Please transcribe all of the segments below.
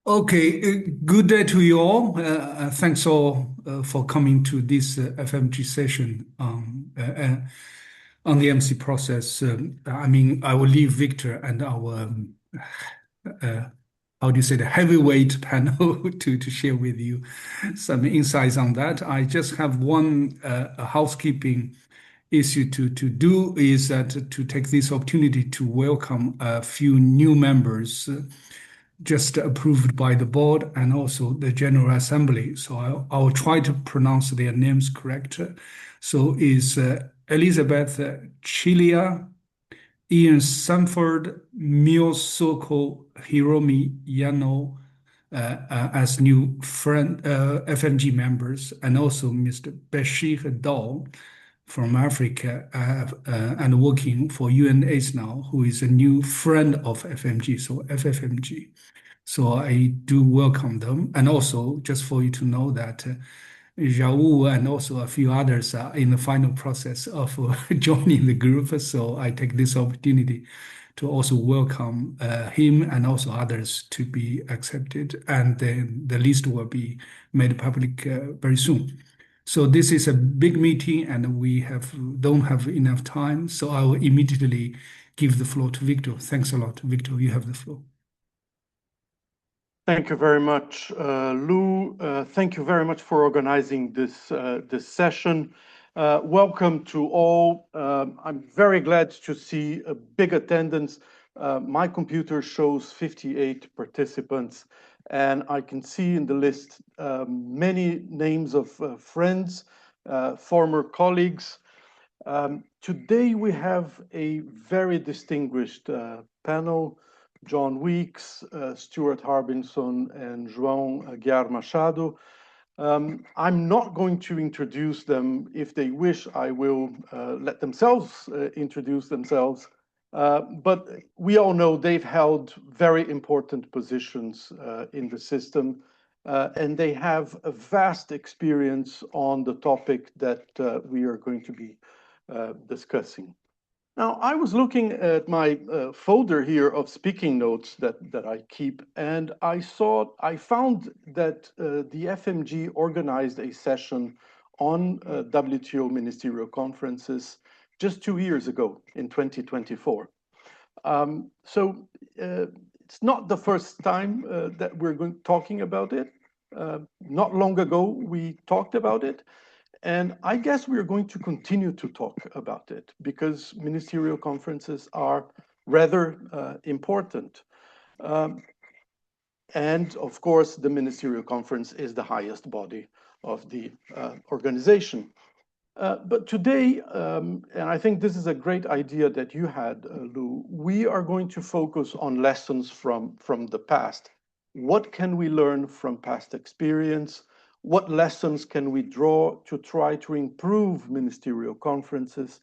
Okay, good day to you all. Thanks all for coming to this FMG session on the MC process. I will leave Victor and our, uh, how do you say, the heavyweight panel to share with you some insights on that. I just have one housekeeping issue to do is that to take this opportunity to welcome a few new members just approved by the board and also the General Assembly. So I'll try to pronounce their names correct. So is Elizabeth Chilia, Ian Sanford, Miyosoko Hiromi Yano as new friend FMG members, and also Mr. Bashir Dal from Africa and working for UNAIDS now, who is a new friend of FMG, so FFMG. So I do welcome them. And also, just for you to know that Raoul and also a few others are in the final process of joining the group. So I take this opportunity to also welcome him and also others to be accepted. And then the list will be made public very soon. So this is a big meeting and don't have enough time. So I will immediately give the floor to Victor. Thanks a lot. Victor, you have the floor. Thank you very much, Lou. Thank you very much for organizing this session. Welcome to all. I'm very glad to see a big attendance. My computer shows 58 participants, and I can see in the list many names of friends, former colleagues. Today we have a very distinguished panel. John Weeks, Stuart Harbinson, and João Aguiar Machado. I'm not going to introduce them. If they wish, I will let themselves introduce themselves. But we all know they've held very important positions in the system, and they have a vast experience on the topic that we are going to be discussing. Now, I was looking at my folder here of speaking notes that I keep, and I found that the FMG organized a session on WTO Ministerial Conferences just 2 years ago in 2024. It's not the first time that we're talking about it. Not long ago, we talked about it. And I guess we're going to continue to talk about it because ministerial conferences are rather important. And of course, the ministerial conference is the highest body of the organization. But today, and I think this is a great idea that you had, Lou, we are going to focus on lessons from the past. What can we learn from past experience? What lessons can we draw to try to improve ministerial conferences?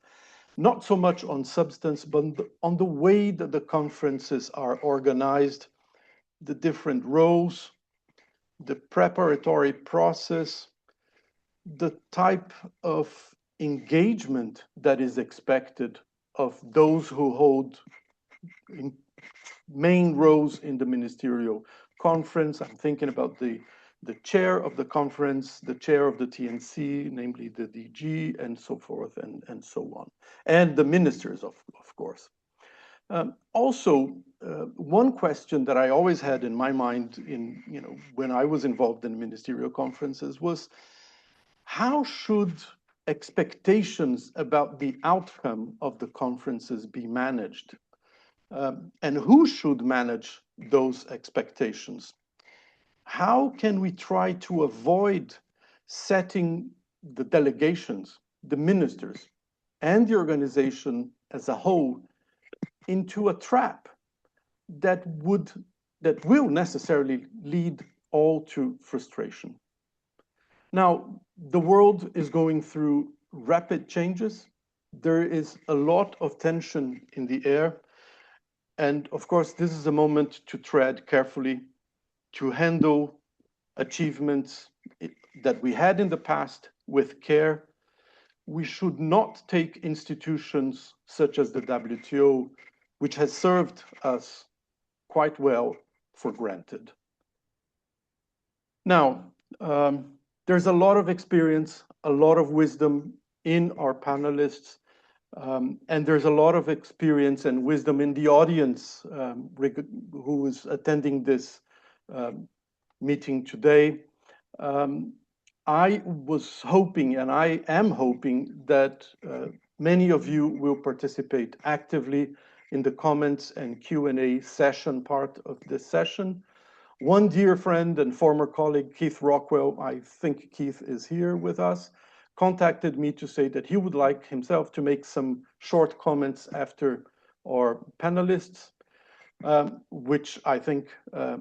Not so much on substance, but on the way that the conferences are organized, the different roles, the preparatory process, the type of engagement that is expected of those who hold main roles in the ministerial conference. I'm thinking about the chair of the conference, the chair of the TNC, namely the DG, and so forth, and so on, and the ministers, of course. Also, one question that I always had in my mind when I was involved in ministerial conferences was, how should expectations about the outcome of the conferences be managed? And who should manage those expectations? How can we try to avoid setting the delegations, the ministers, and the organization as a whole into a trap that will necessarily lead all to frustration? Now, the world is going through rapid changes. There is a lot of tension in the air. And of course, this is a moment to tread carefully, to handle achievements that we had in the past with care. We should not take institutions such as the WTO, which has served us quite well, for granted. Now, there's a lot of experience, a lot of wisdom in our panelists, and there's a lot of experience and wisdom in the audience who is attending this meeting today. I was hoping, and I am hoping, that many of you will participate actively in the comments and Q&A session part of this session. One dear friend and former colleague, Keith Rockwell, I think Keith is here with us, contacted me to say that he would like himself to make some short comments after our panelists, which I think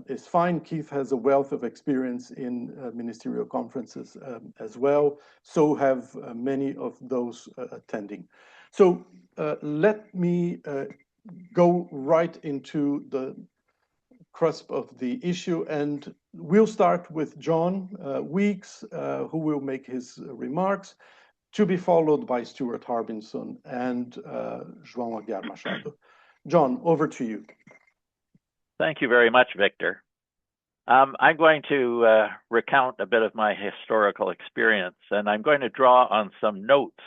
is fine. Keith has a wealth of experience in ministerial conferences as well. So have many of those attending. So let me go right into the cusp of the issue, and we'll start with John Weeks, who will make his remarks, to be followed by Stuart Harbinson and João Aguiar Machado. John, over to you. Thank you very much, Victor. I'm going to recount a bit of my historical experience, and I'm going to draw on some notes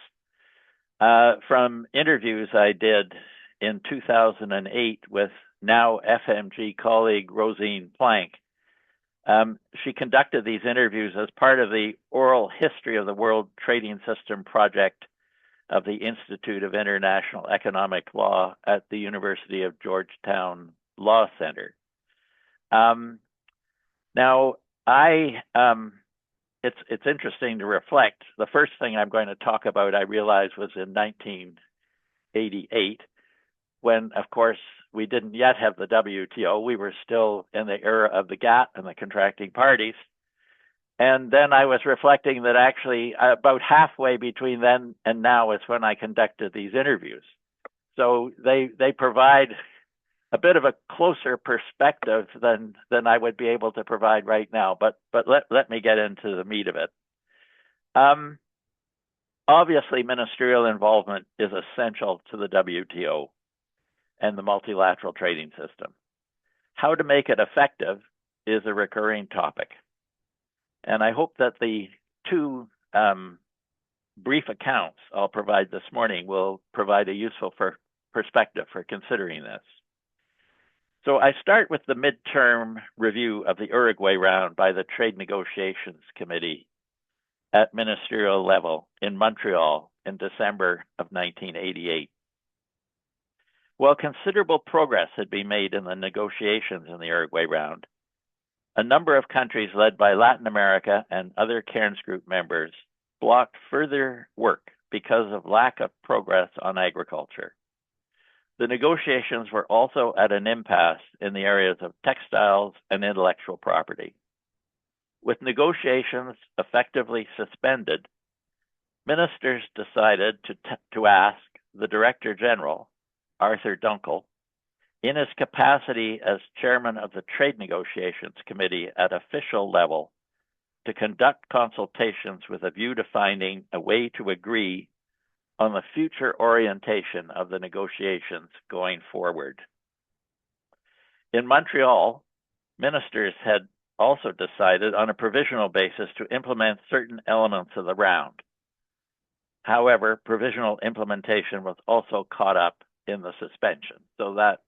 from interviews I did in 2008 with now FMG colleague Rosine Plank. She conducted these interviews as part of the Oral History of the World Trading System project of the Institute of International Economic Law at the University of Georgetown Law Center. Now, it's interesting to reflect. The first thing I'm going to talk about, I realized, was in 1988, when, of course, we didn't yet have the WTO. We were still in the era of the GATT and the contracting parties. And then I was reflecting that actually about halfway between then and now is when I conducted these interviews. So they provide a bit of a closer perspective than I would be able to provide right now. But let me get into the meat of it. Obviously, ministerial involvement is essential to the WTO and the multilateral trading system. How to make it effective is a recurring topic. And I hope that the two brief accounts I'll provide this morning will provide a useful perspective for considering this. So I start with the midterm review of the Uruguay Round by the Trade Negotiations Committee at ministerial level in Montreal in December of 1988. While considerable progress had been made in the negotiations in the Uruguay Round, a number of countries led by Latin America and other Cairns Group members blocked further work because of lack of progress on agriculture. The negotiations were also at an impasse in the areas of textiles and intellectual property. With negotiations effectively suspended, ministers decided to ask the Director General, Arthur Dunkel, in his capacity as chairman of the Trade Negotiations Committee at official level, to conduct consultations with a view to finding a way to agree on the future orientation of the negotiations going forward. In Montreal, ministers had also decided on a provisional basis to implement certain elements of the round. However, provisional implementation was also caught up in the suspension, so that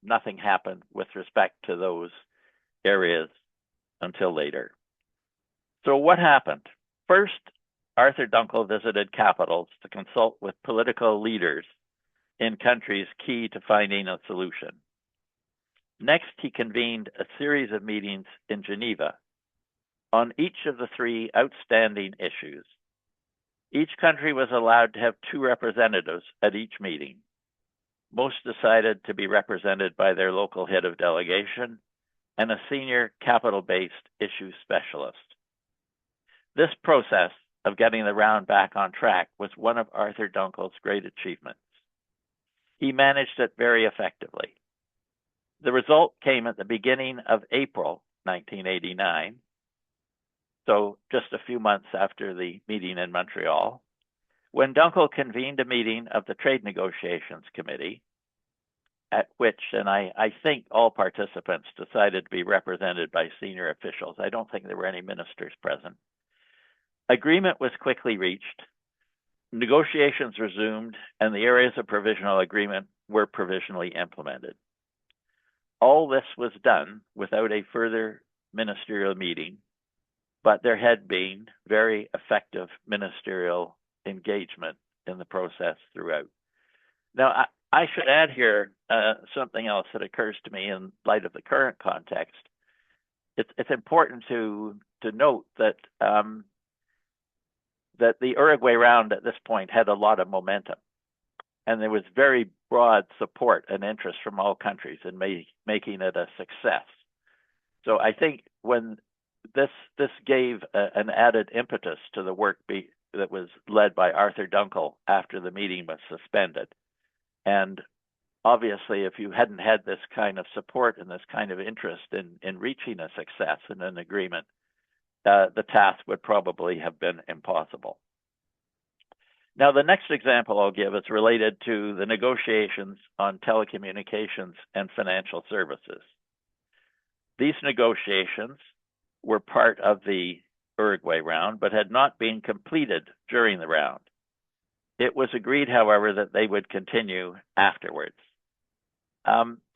nothing happened with respect to those areas until later. So what happened? First, Arthur Dunkel visited capitals to consult with political leaders in countries key to finding a solution. Next, he convened a series of meetings in Geneva on each of the three outstanding issues. Each country was allowed to have 2 representatives at each meeting. Most decided to be represented by their local head of delegation and a senior capital-based issue specialist. This process of getting the round back on track was one of Arthur Dunkel's great achievements. He managed it very effectively. The result came at the beginning of April 1989, so just a few months after the meeting in Montreal, when Dunkel convened a meeting of the Trade Negotiations Committee at which, and I think all participants decided to be represented by senior officials. I don't think there were any ministers present. Agreement was quickly reached. Negotiations resumed, and the areas of provisional agreement were provisionally implemented. All this was done without a further ministerial meeting, but there had been very effective ministerial engagement in the process throughout. Now, I should add here something else that occurs to me in light of the current context. It's important to note that that the Uruguay Round at this point had a lot of momentum, and there was very broad support and interest from all countries in making it a success. So I think when this gave an added impetus to the work that was led by Arthur Dunkel after the meeting was suspended. And obviously, if you hadn't had this kind of support and this kind of interest in reaching a success and an agreement, the task would probably have been impossible. Now, the next example I'll give is related to the negotiations on telecommunications and financial services. These negotiations were part of the Uruguay Round, but had not been completed during the round. It was agreed, however, that they would continue afterwards.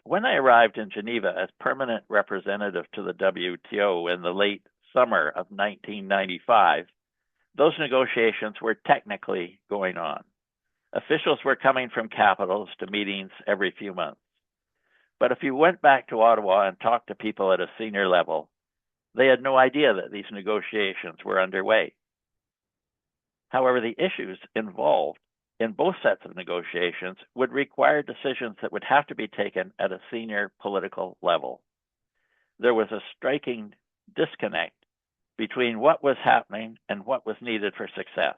When I arrived in Geneva as permanent representative to the WTO in the late summer of 1995, those negotiations were technically going on. Officials were coming from capitals to meetings every few months. But if you went back to Ottawa and talked to people at a senior level, they had no idea that these negotiations were underway. However, the issues involved in both sets of negotiations would require decisions that would have to be taken at a senior political level. There was a striking disconnect between what was happening and what was needed for success.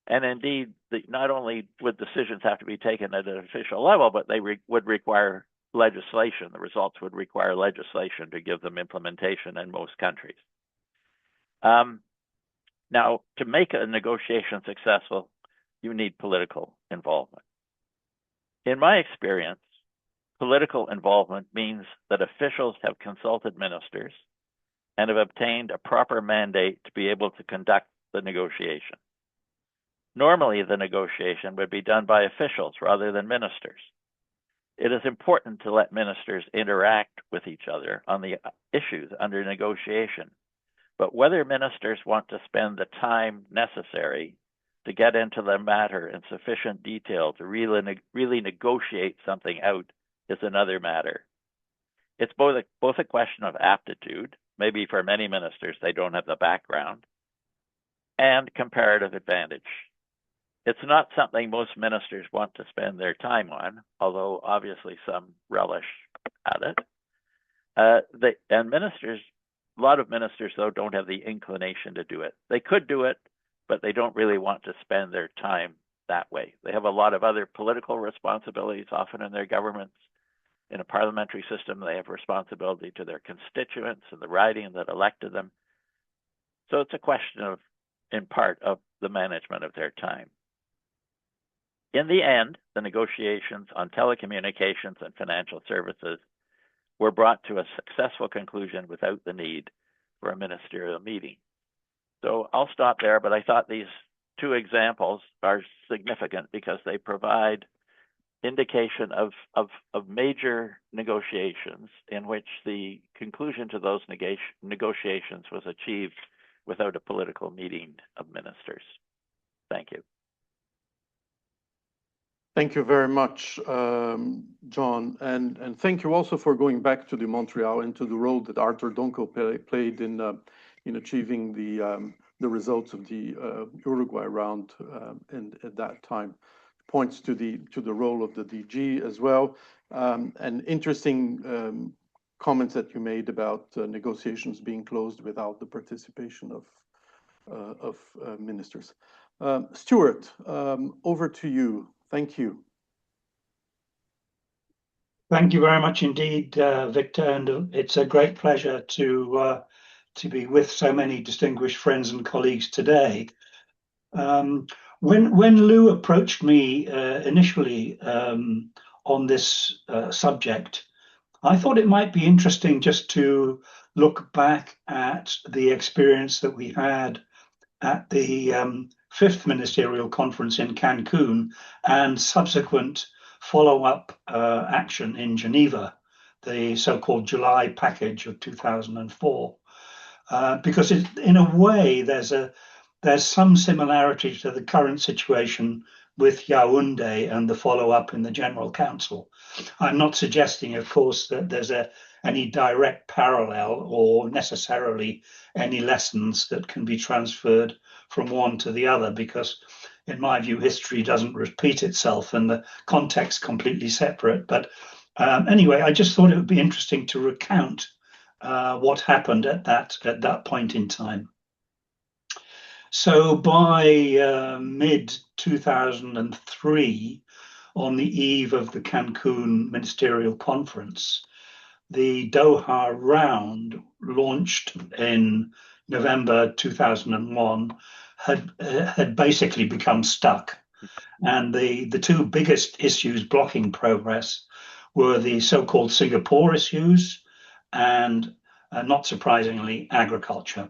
And indeed, not only would decisions have to be taken at an official level, but they would require legislation. The results would require legislation to give them implementation in most countries. Now, to make a negotiation successful, you need political involvement. In my experience, political involvement means that officials have consulted ministers and have obtained a proper mandate to be able to conduct the negotiation. Normally, the negotiation would be done by officials rather than ministers. It is important to let ministers interact with each other on the issues under negotiation, but whether ministers want to spend the time necessary to get into the matter in sufficient detail to really negotiate something out is another matter. It's both a question of aptitude, maybe for many ministers they don't have the background, and comparative advantage. It's not something most ministers want to spend their time on, although obviously some relish at it. A lot of ministers, though, don't have the inclination to do it. They could do it, but they don't really want to spend their time that way. They have a lot of other political responsibilities, often in their governments. In a parliamentary system, they have responsibility to their constituents and the riding that elected them. So it's a question of, in part, of the management of their time. In the end, the negotiations on telecommunications and financial services were brought to a successful conclusion without the need for a ministerial meeting. So I'll stop there, but I thought these two examples are significant because they provide indication of major negotiations in which the conclusion to those negotiations was achieved without a political meeting of ministers. Thank you. Thank you very much, John, and thank you also for going back to the Montreal and to the role that Arthur Dunkel played in achieving the results of the Uruguay Round, and at that time points to the role of the DG as well, and interesting comments that you made about negotiations being closed without the participation of ministers. Stuart, over to you. Thank you. Thank you very much indeed, Victor, and it's a great pleasure to be with so many distinguished friends and colleagues today. When Lou approached me initially on this subject, I thought it might be interesting just to look back at the experience that we had at the fifth ministerial conference in Cancun and subsequent follow-up action in Geneva, the so-called July package of 2004, because in a way there's some similarity to the current situation with Yaoundé and the follow-up in the General Council. I'm not suggesting, of course, that there's any direct parallel or necessarily any lessons that can be transferred from one to the other, because in my view, history doesn't repeat itself and the context completely separate. But anyway, I just thought it would be interesting to recount what happened at that point in time. So by mid-2003, on the eve of the Cancun Ministerial Conference, the Doha Round, launched in November 2001, had basically become stuck. And the two biggest issues blocking progress were the so-called Singapore issues and, not surprisingly, agriculture.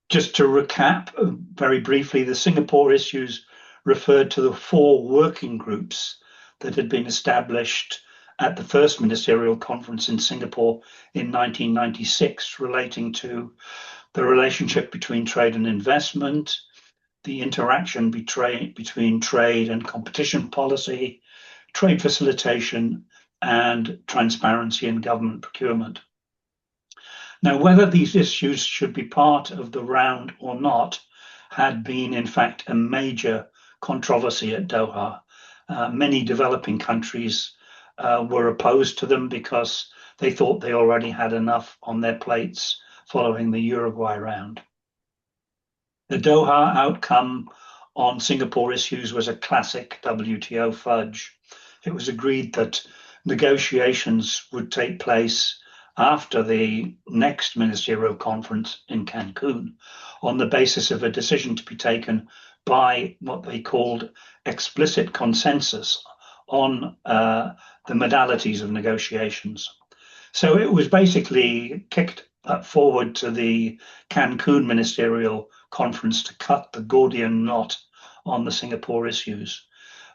Just to recap very briefly, the Singapore issues referred to the 4 working groups that had been established at the first ministerial conference in Singapore in 1996, relating to the relationship between trade and investment, the interaction between trade and competition policy, trade facilitation, and transparency in government procurement. Now, whether these issues should be part of the round or not had been, in fact, a major controversy at Doha. Many developing countries were opposed to them because they thought they already had enough on their plates following the Uruguay Round. The Doha outcome on Singapore issues was a classic WTO fudge. It was agreed that negotiations would take place after the next ministerial conference in Cancun on the basis of a decision to be taken by what they called explicit consensus on the modalities of negotiations. So it was basically kicked forward to the Cancun ministerial conference to cut the Gordian knot on the Singapore issues.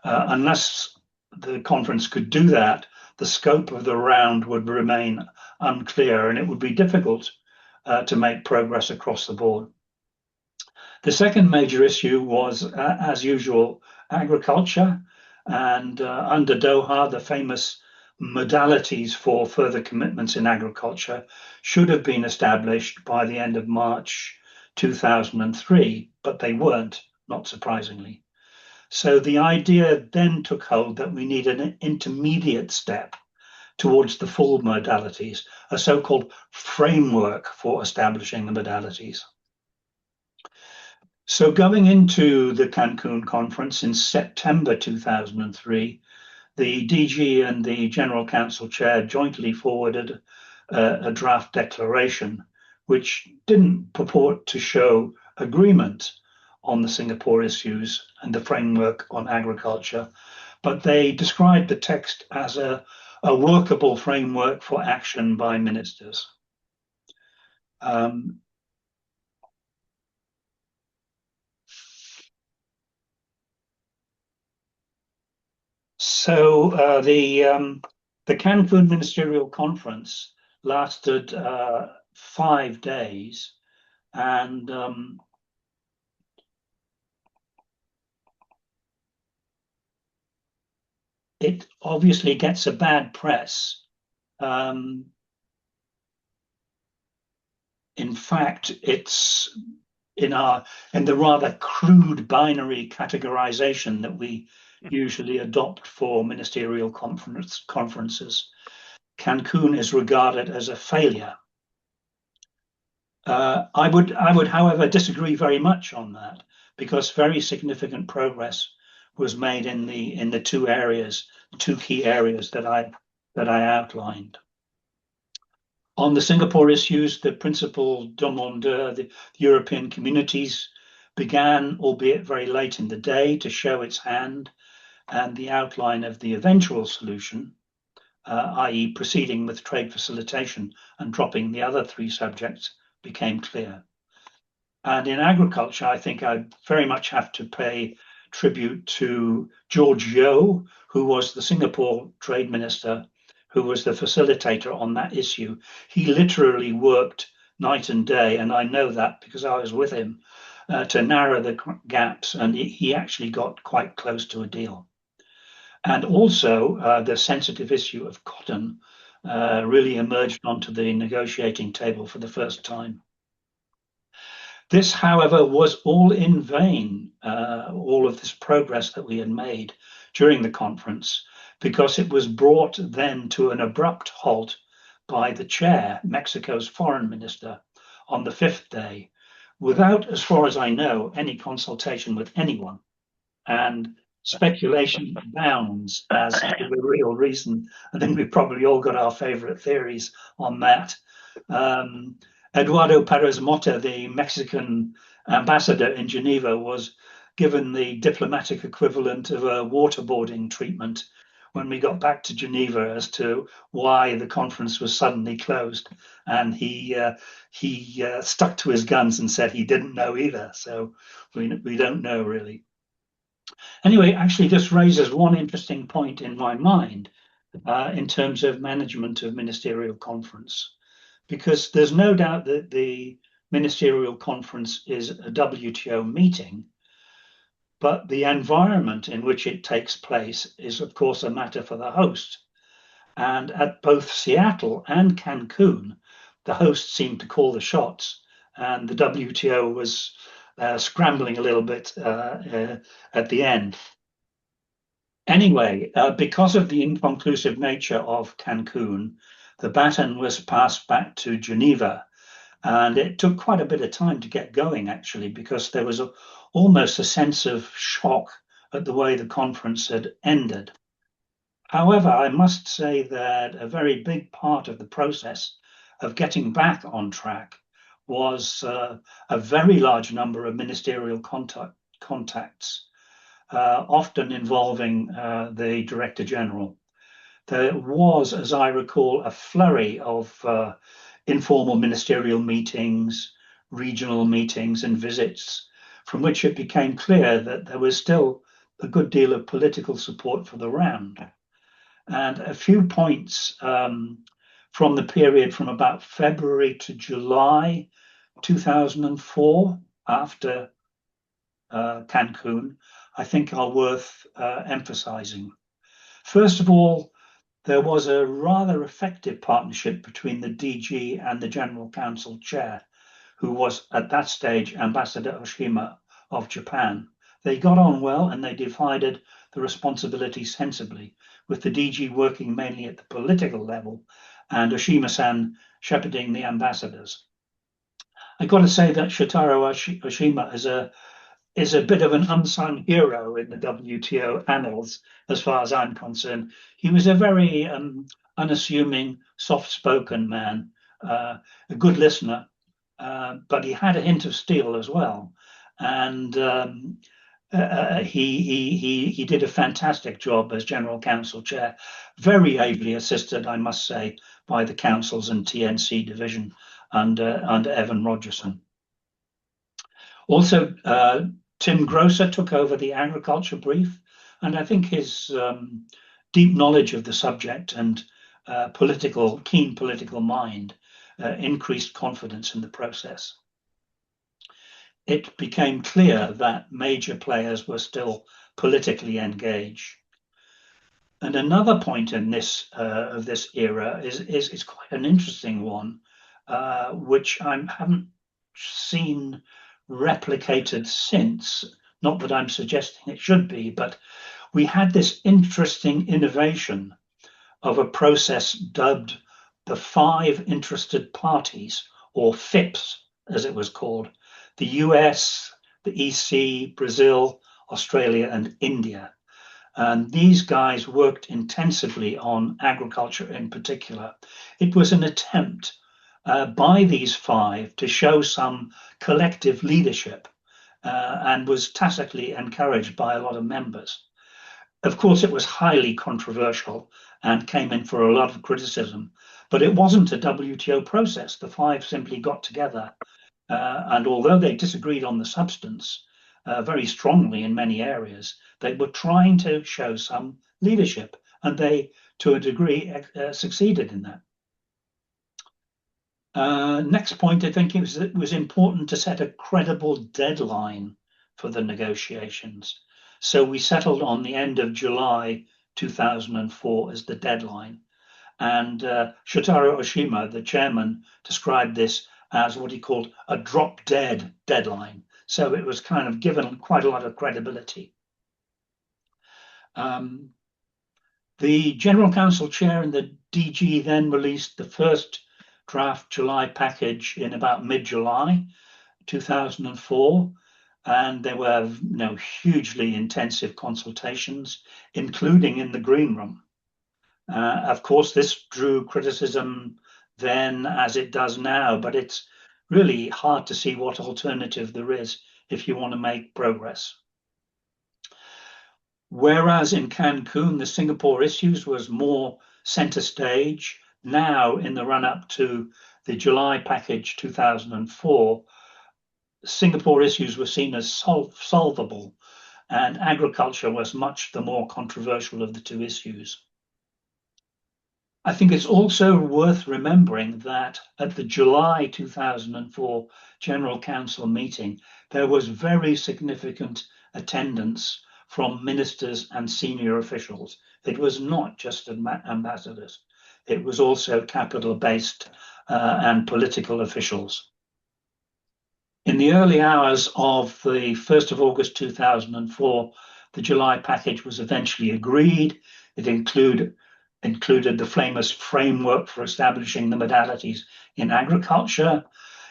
Unless the conference could do that, the scope of the round would remain unclear, and it would be difficult to make progress across the board. The second major issue was, as usual, agriculture, and under Doha, the famous modalities for further commitments in agriculture should have been established by the end of March 2003, but they weren't, not surprisingly. So the idea then took hold that we need an intermediate step towards the full modalities, a so-called framework for establishing the modalities. So going into the Cancun conference in September 2003, the DG and the General Council Chair jointly forwarded a draft declaration which didn't purport to show agreement on the Singapore issues and the framework on agriculture, but they described the text as a workable framework for action by ministers. The Cancun Ministerial Conference lasted 5 days, and it obviously gets a bad press. In fact, it's in the rather crude binary categorization that we usually adopt for ministerial conferences. Cancun is regarded as a failure. I would, however, disagree very much on that, because very significant progress was made in the two key areas that I outlined. On the Singapore issues, the principal demandeur, the European communities, began, albeit very late in the day, to show its hand and the outline of the eventual solution, i.e. proceeding with trade facilitation and dropping the other three subjects, became clear. And in agriculture, I think I very much have to pay tribute to George Yeo, who was the Singapore trade minister, who was the facilitator on that issue. He literally worked night and day, and I know that because I was with him, to narrow the gaps, and he actually got quite close to a deal. And also the sensitive issue of cotton really emerged onto the negotiating table for the first time. This, however, was all in vain, all of this progress that we had made during the conference, because it was brought then to an abrupt halt by the chair, Mexico's foreign minister, on the fifth day, without, as far as I know, any consultation with anyone. And speculation abounds as to the real reason. I think we probably all got our favorite theories on that. Eduardo Perez Mota, the Mexican ambassador in Geneva, was given the diplomatic equivalent of a waterboarding treatment when we got back to Geneva as to why the conference was suddenly closed. And he stuck to his guns and said he didn't know either. So we don't know really. Anyway, actually, this raises one interesting point in my mind in terms of management of ministerial conference, because there's no doubt that the ministerial conference is a WTO meeting, but the environment in which it takes place is, of course, a matter for the host. And at both Seattle and Cancun, the host seemed to call the shots, and the WTO was scrambling a little bit at the end. Anyway, because of the inconclusive nature of Cancun, the baton was passed back to Geneva, and it took quite a bit of time to get going, actually, because there was almost a sense of shock at the way the conference had ended. However, I must say that a very big part of the process of getting back on track was a very large number of ministerial contacts, often involving the Director General. There was, as I recall, a flurry of informal ministerial meetings, regional meetings and visits, from which it became clear that there was still a good deal of political support for the round. And a few points from the period from about February to July 2004, after Cancun, I think are worth emphasizing. First of all, there was a rather effective partnership between the DG and the General Council Chair, who was at that stage Ambassador Oshima of Japan. They got on well and they divided the responsibility sensibly, with the DG working mainly at the political level and Oshima-san shepherding the ambassadors. I got to say that Shotaro Oshima is a bit of an unsung hero in the WTO annals, as far as I'm concerned. He was a very unassuming, soft-spoken man, a good listener, but he had a hint of steel as well. And he did a fantastic job as General Council Chair, very ably assisted, I must say, by the Councils and TNC division under Evan Rogerson. Also, Tim Grosser took over the agriculture brief, and I think his deep knowledge of the subject and keen political mind increased confidence in the process. It became clear that major players were still politically engaged. And another point in this of this era is quite an interesting one, which I haven't seen replicated since. Not that I'm suggesting it should be, but we had this interesting innovation of a process dubbed the Five Interested Parties, or FIPs, as it was called: the US, the EC, Brazil, Australia, and India. And these guys worked intensively on agriculture in particular. It was an attempt by these five to show some collective leadership and was tacitly encouraged by a lot of members. Of course, it was highly controversial and came in for a lot of criticism, but it wasn't a WTO process. The five simply got together, and although they disagreed on the substance very strongly in many areas, they were trying to show some leadership, and they, to a degree, succeeded in that. Next point, I think it was important to set a credible deadline for the negotiations. So we settled on the end of July 2004 as the deadline. And Shotaro Oshima, the chairman, described this as what he called a drop-dead deadline. So it was kind of given quite a lot of credibility. The General Council Chair and the DG then released the first draft July package in about mid-July 2004. And there were hugely intensive consultations, including in the green room. Of course, this drew criticism then as it does now, but it's really hard to see what alternative there is if you want to make progress. Whereas in Cancun, the Singapore issues was more center stage, now in the run-up to the July package 2004, Singapore issues were seen as solvable, and agriculture was much the more controversial of the two issues. I think it's also worth remembering that at the July 2004 General Council meeting, there was very significant attendance from ministers and senior officials. It was not just ambassadors. It was also capital-based and political officials. In the early hours of the 1st of August 2004, the July package was eventually agreed. It included the famous framework for establishing the modalities in agriculture,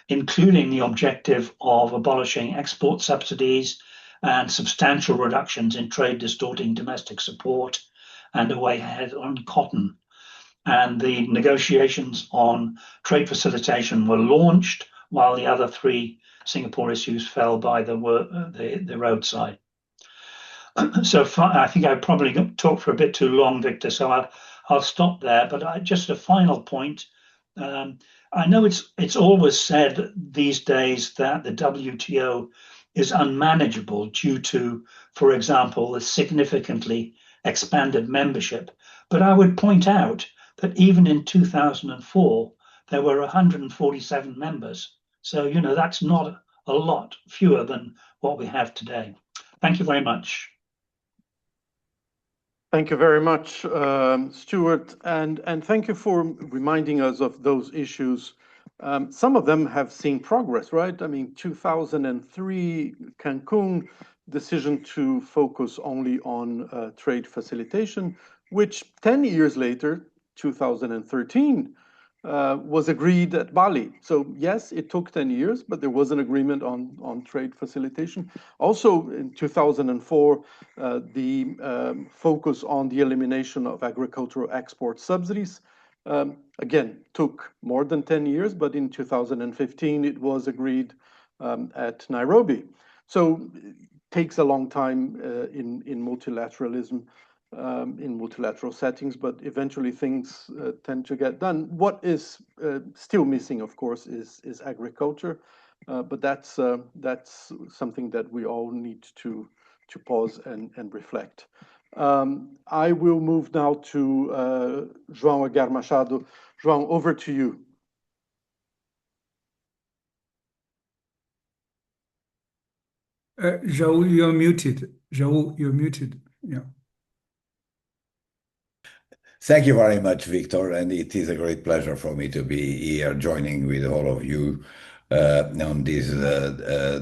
including the objective of abolishing export subsidies and substantial reductions in trade distorting domestic support, and a way ahead on cotton. And the negotiations on trade facilitation were launched, while the other three Singapore issues fell by the roadside. So I think I probably talked for a bit too long, Victor, so I'll stop there. But just a final point. I know it's always said these days that the WTO is unmanageable due to, for example, the significantly expanded membership. But I would point out that even in 2004, there were 147 members. So, that's not a lot fewer than what we have today. Thank you very much. Thank you very much, Stuart, and thank you for reminding us of those issues. Some of them have seen progress, right? I mean, 2003 Cancun decision to focus only on trade facilitation, which 10 years later, 2013, was agreed at Bali. So yes, it took 10 years, but there was an agreement on trade facilitation. Also in 2004, the focus on the elimination of agricultural export subsidies, again, took more than 10 years, but in 2015, it was agreed at Nairobi. So it takes a long time in multilateralism, in multilateral settings, but eventually things tend to get done. What is still missing, of course, is agriculture, but that's something that we all need to pause and reflect. I will move now to João Aguiar Machado. João, over to you. João, you're muted. João, you're muted. Yeah. Thank you very much, Victor, and it is a great pleasure for me to be here joining with all of you on this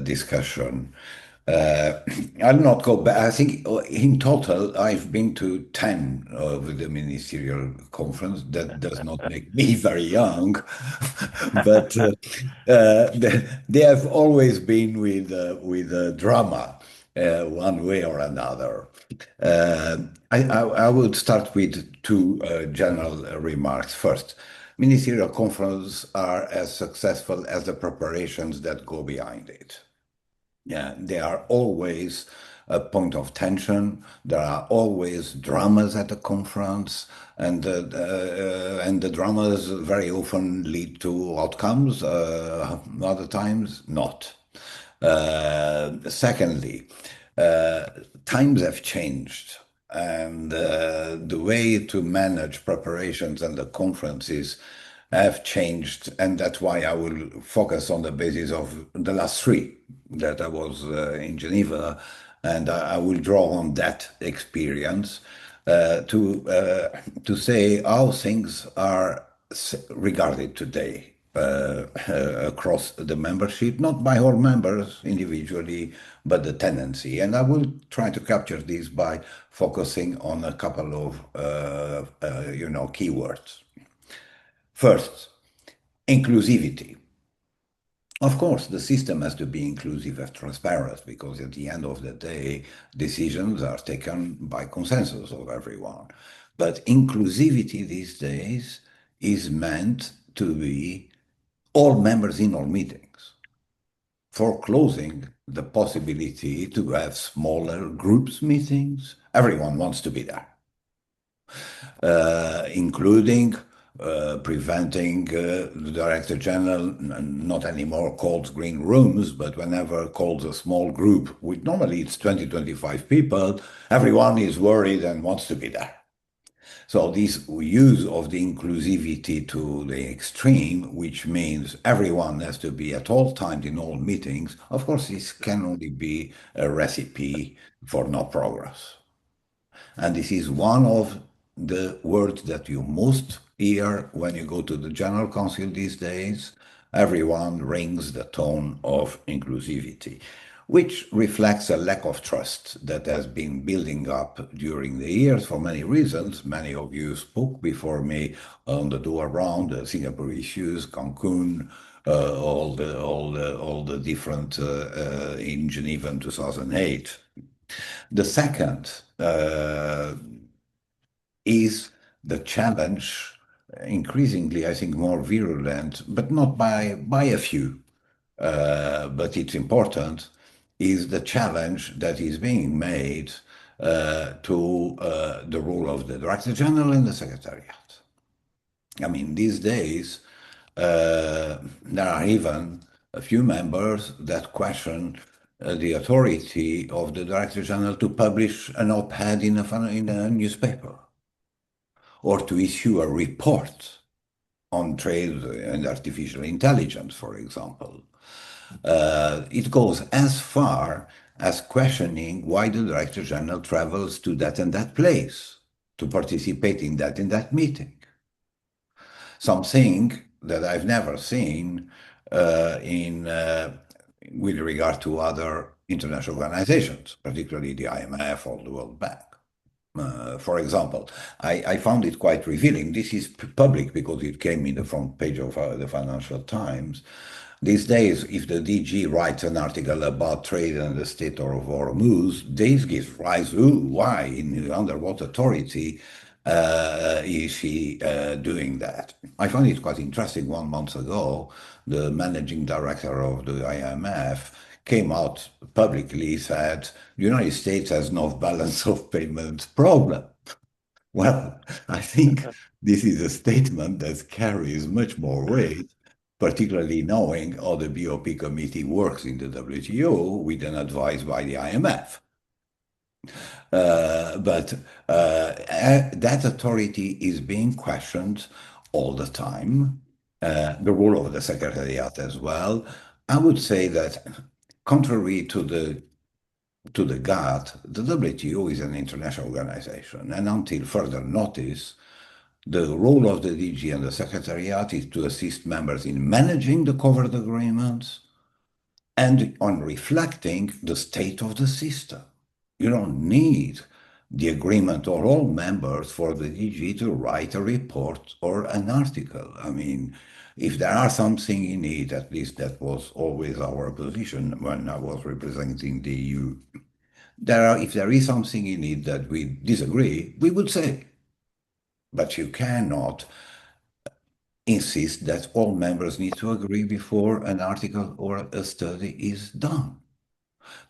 discussion. I'll not go back. I think in total, I've been to 10 of the ministerial conference. That does not make me very young, but they have always been with drama, one way or another. I would start with two general remarks. First, ministerial conferences are as successful as the preparations that go behind it. Yeah, they are always a point of tension. There are always dramas at the conference, and the dramas very often lead to outcomes, other times not. Secondly, times have changed, and the way to manage preparations and the conferences have changed, and that's why I will focus on the basis of the last three that I was in Geneva, and I will draw on that experience to say how things are regarded today across the membership, not by all members individually, but the tendency. And I will try to capture this by focusing on a couple of keywords. First, inclusivity. Of course, the system has to be inclusive and transparent, because at the end of the day, decisions are taken by consensus of everyone. But inclusivity these days is meant to be all members in all meetings, foreclosing the possibility to have smaller groups meetings. Everyone wants to be there, including preventing the Director General not anymore called green rooms, but whenever calls a small group, which normally it's 20-25 people, everyone is worried and wants to be there. So this use of the inclusivity to the extreme, which means everyone has to be at all times in all meetings, of course, this can only be a recipe for no progress. And this is one of the words that you most hear when you go to the General Council these days. Everyone rings the tone of inclusivity, which reflects a lack of trust that has been building up during the years for many reasons. Many of you spoke before me on the WTO Round, the Singapore issues, Cancun, all the different in Geneva in 2008. The second is the challenge, increasingly, I think, more virulent, but not by a few, but it's important, is the challenge that is being made to the role of the Director General and the Secretariat. I mean, these days, there are even a few members that question the authority of the Director General to publish an op-ed in a newspaper, or to issue a report on trade and artificial intelligence, for example. It goes as far as questioning why the Director General travels to that and that place to participate in that meeting. Something that I've never seen with regard to other international organizations, particularly the IMF or the World Bank. For example, I found it quite revealing. This is public because it came in the front page of the Financial Times. These days, if the DG writes an article about trade and the state of Hormuz, this gives rise to why, under what authority is she doing that? I found it quite interesting. 1 month ago, the managing director of the IMF came out publicly, said, the United States has no balance of payments problem. Well, I think this is a statement that carries much more weight, particularly knowing how the BOP committee works in the WTO with an advice by the IMF. But that authority is being questioned all the time, the role of the Secretariat as well. I would say that contrary to the GATT, the WTO is an international organization, and until further notice, the role of the DG and the Secretariat is to assist members in managing the covered agreements and on reflecting the state of the system. You don't need the agreement of all members for the DG to write a report or an article. I mean, if there are something in it, at least that was always our position when I was representing the EU, if there is something in it that we disagree, we would say. But you cannot insist that all members need to agree before an article or a study is done.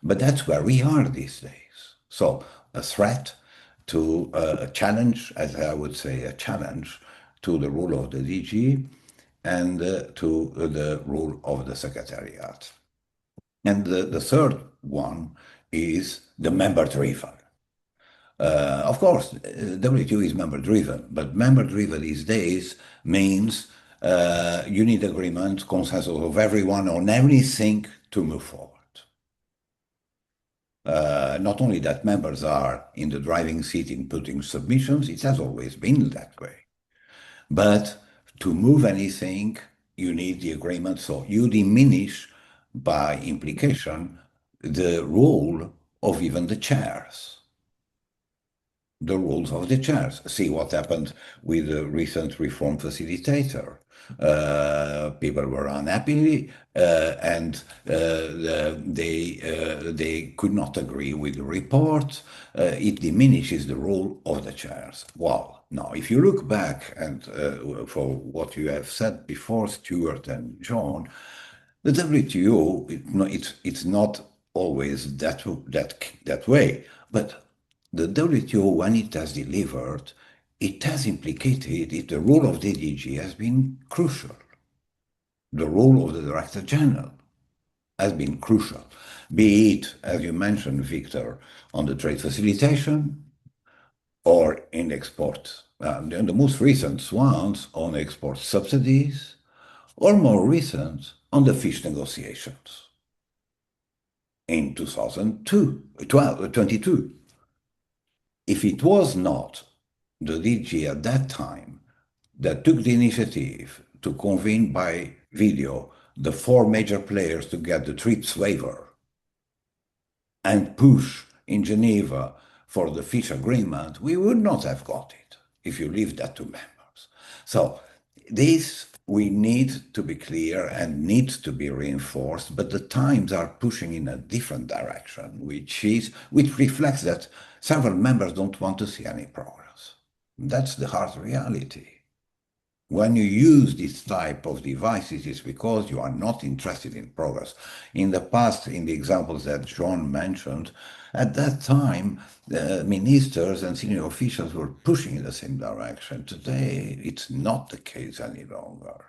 But that's where we are these days. So a threat to a challenge, as I would say, a challenge to the role of the DG and to the role of the Secretariat. And the third one is the member-driven. Of course, WTO is member-driven, but member-driven these days means you need agreement, consensus of everyone on everything to move forward. Not only that members are in the driving seat in putting submissions, it has always been that way. But to move anything, you need the agreement. So you diminish, by implication, the role of even the chairs. The roles of the chairs. See what happened with the recent reform facilitator. People were unhappy and they could not agree with the report. It diminishes the role of the chairs. Well, now, if you look back and for what you have said before, Stuart and John, the WTO, it's not always that way, but the WTO, when it has delivered, it has implicated it. The role of the DG has been crucial. The role of the Director General has been crucial, be it, as you mentioned, Victor, on the trade facilitation or in export. And the most recent ones on export subsidies, or more recent on the fish negotiations in 2022. If it was not the DG at that time that took the initiative to convene by video the 4 major players to get the TRIPS waiver and push in Geneva for the fish agreement, we would not have got it if you leave that to members. So this we need to be clear and needs to be reinforced, but the times are pushing in a different direction, which reflects that several members don't want to see any progress. That's the hard reality. When you use this type of devices, it's because you are not interested in progress. In the past, in the examples that John mentioned, at that time, the ministers and senior officials were pushing in the same direction. Today, it's not the case any longer.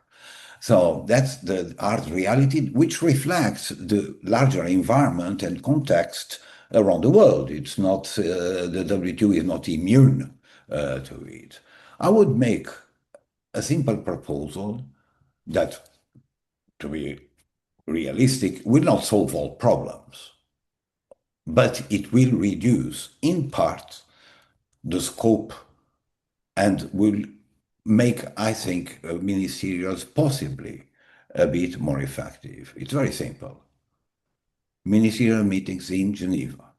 So that's the hard reality, which reflects the larger environment and context around the world. It's not, the WTO is not immune to it. I would make a simple proposal that, to be realistic, will not solve all problems, but it will reduce, in part, the scope and will make, I think, ministerials possibly a bit more effective. It's very simple. Ministerial meetings in Geneva.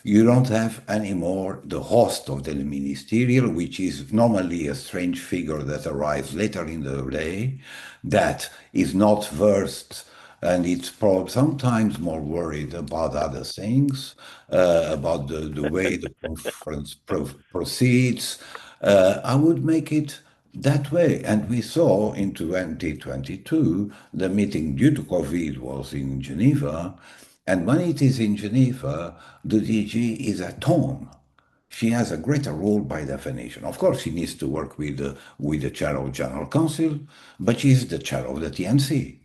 You don't have anymore the host of the ministerial, which is normally a strange figure that arrives later in the day, that is not versed, and it's probably sometimes more worried about other things, about the way the conference proceeds. I would make it that way. And we saw in 2022, the meeting due to COVID was in Geneva. And when it is in Geneva, the DG is at home. She has a greater role by definition. Of course, she needs to work with the chair of General Council, but she is the chair of the TNC.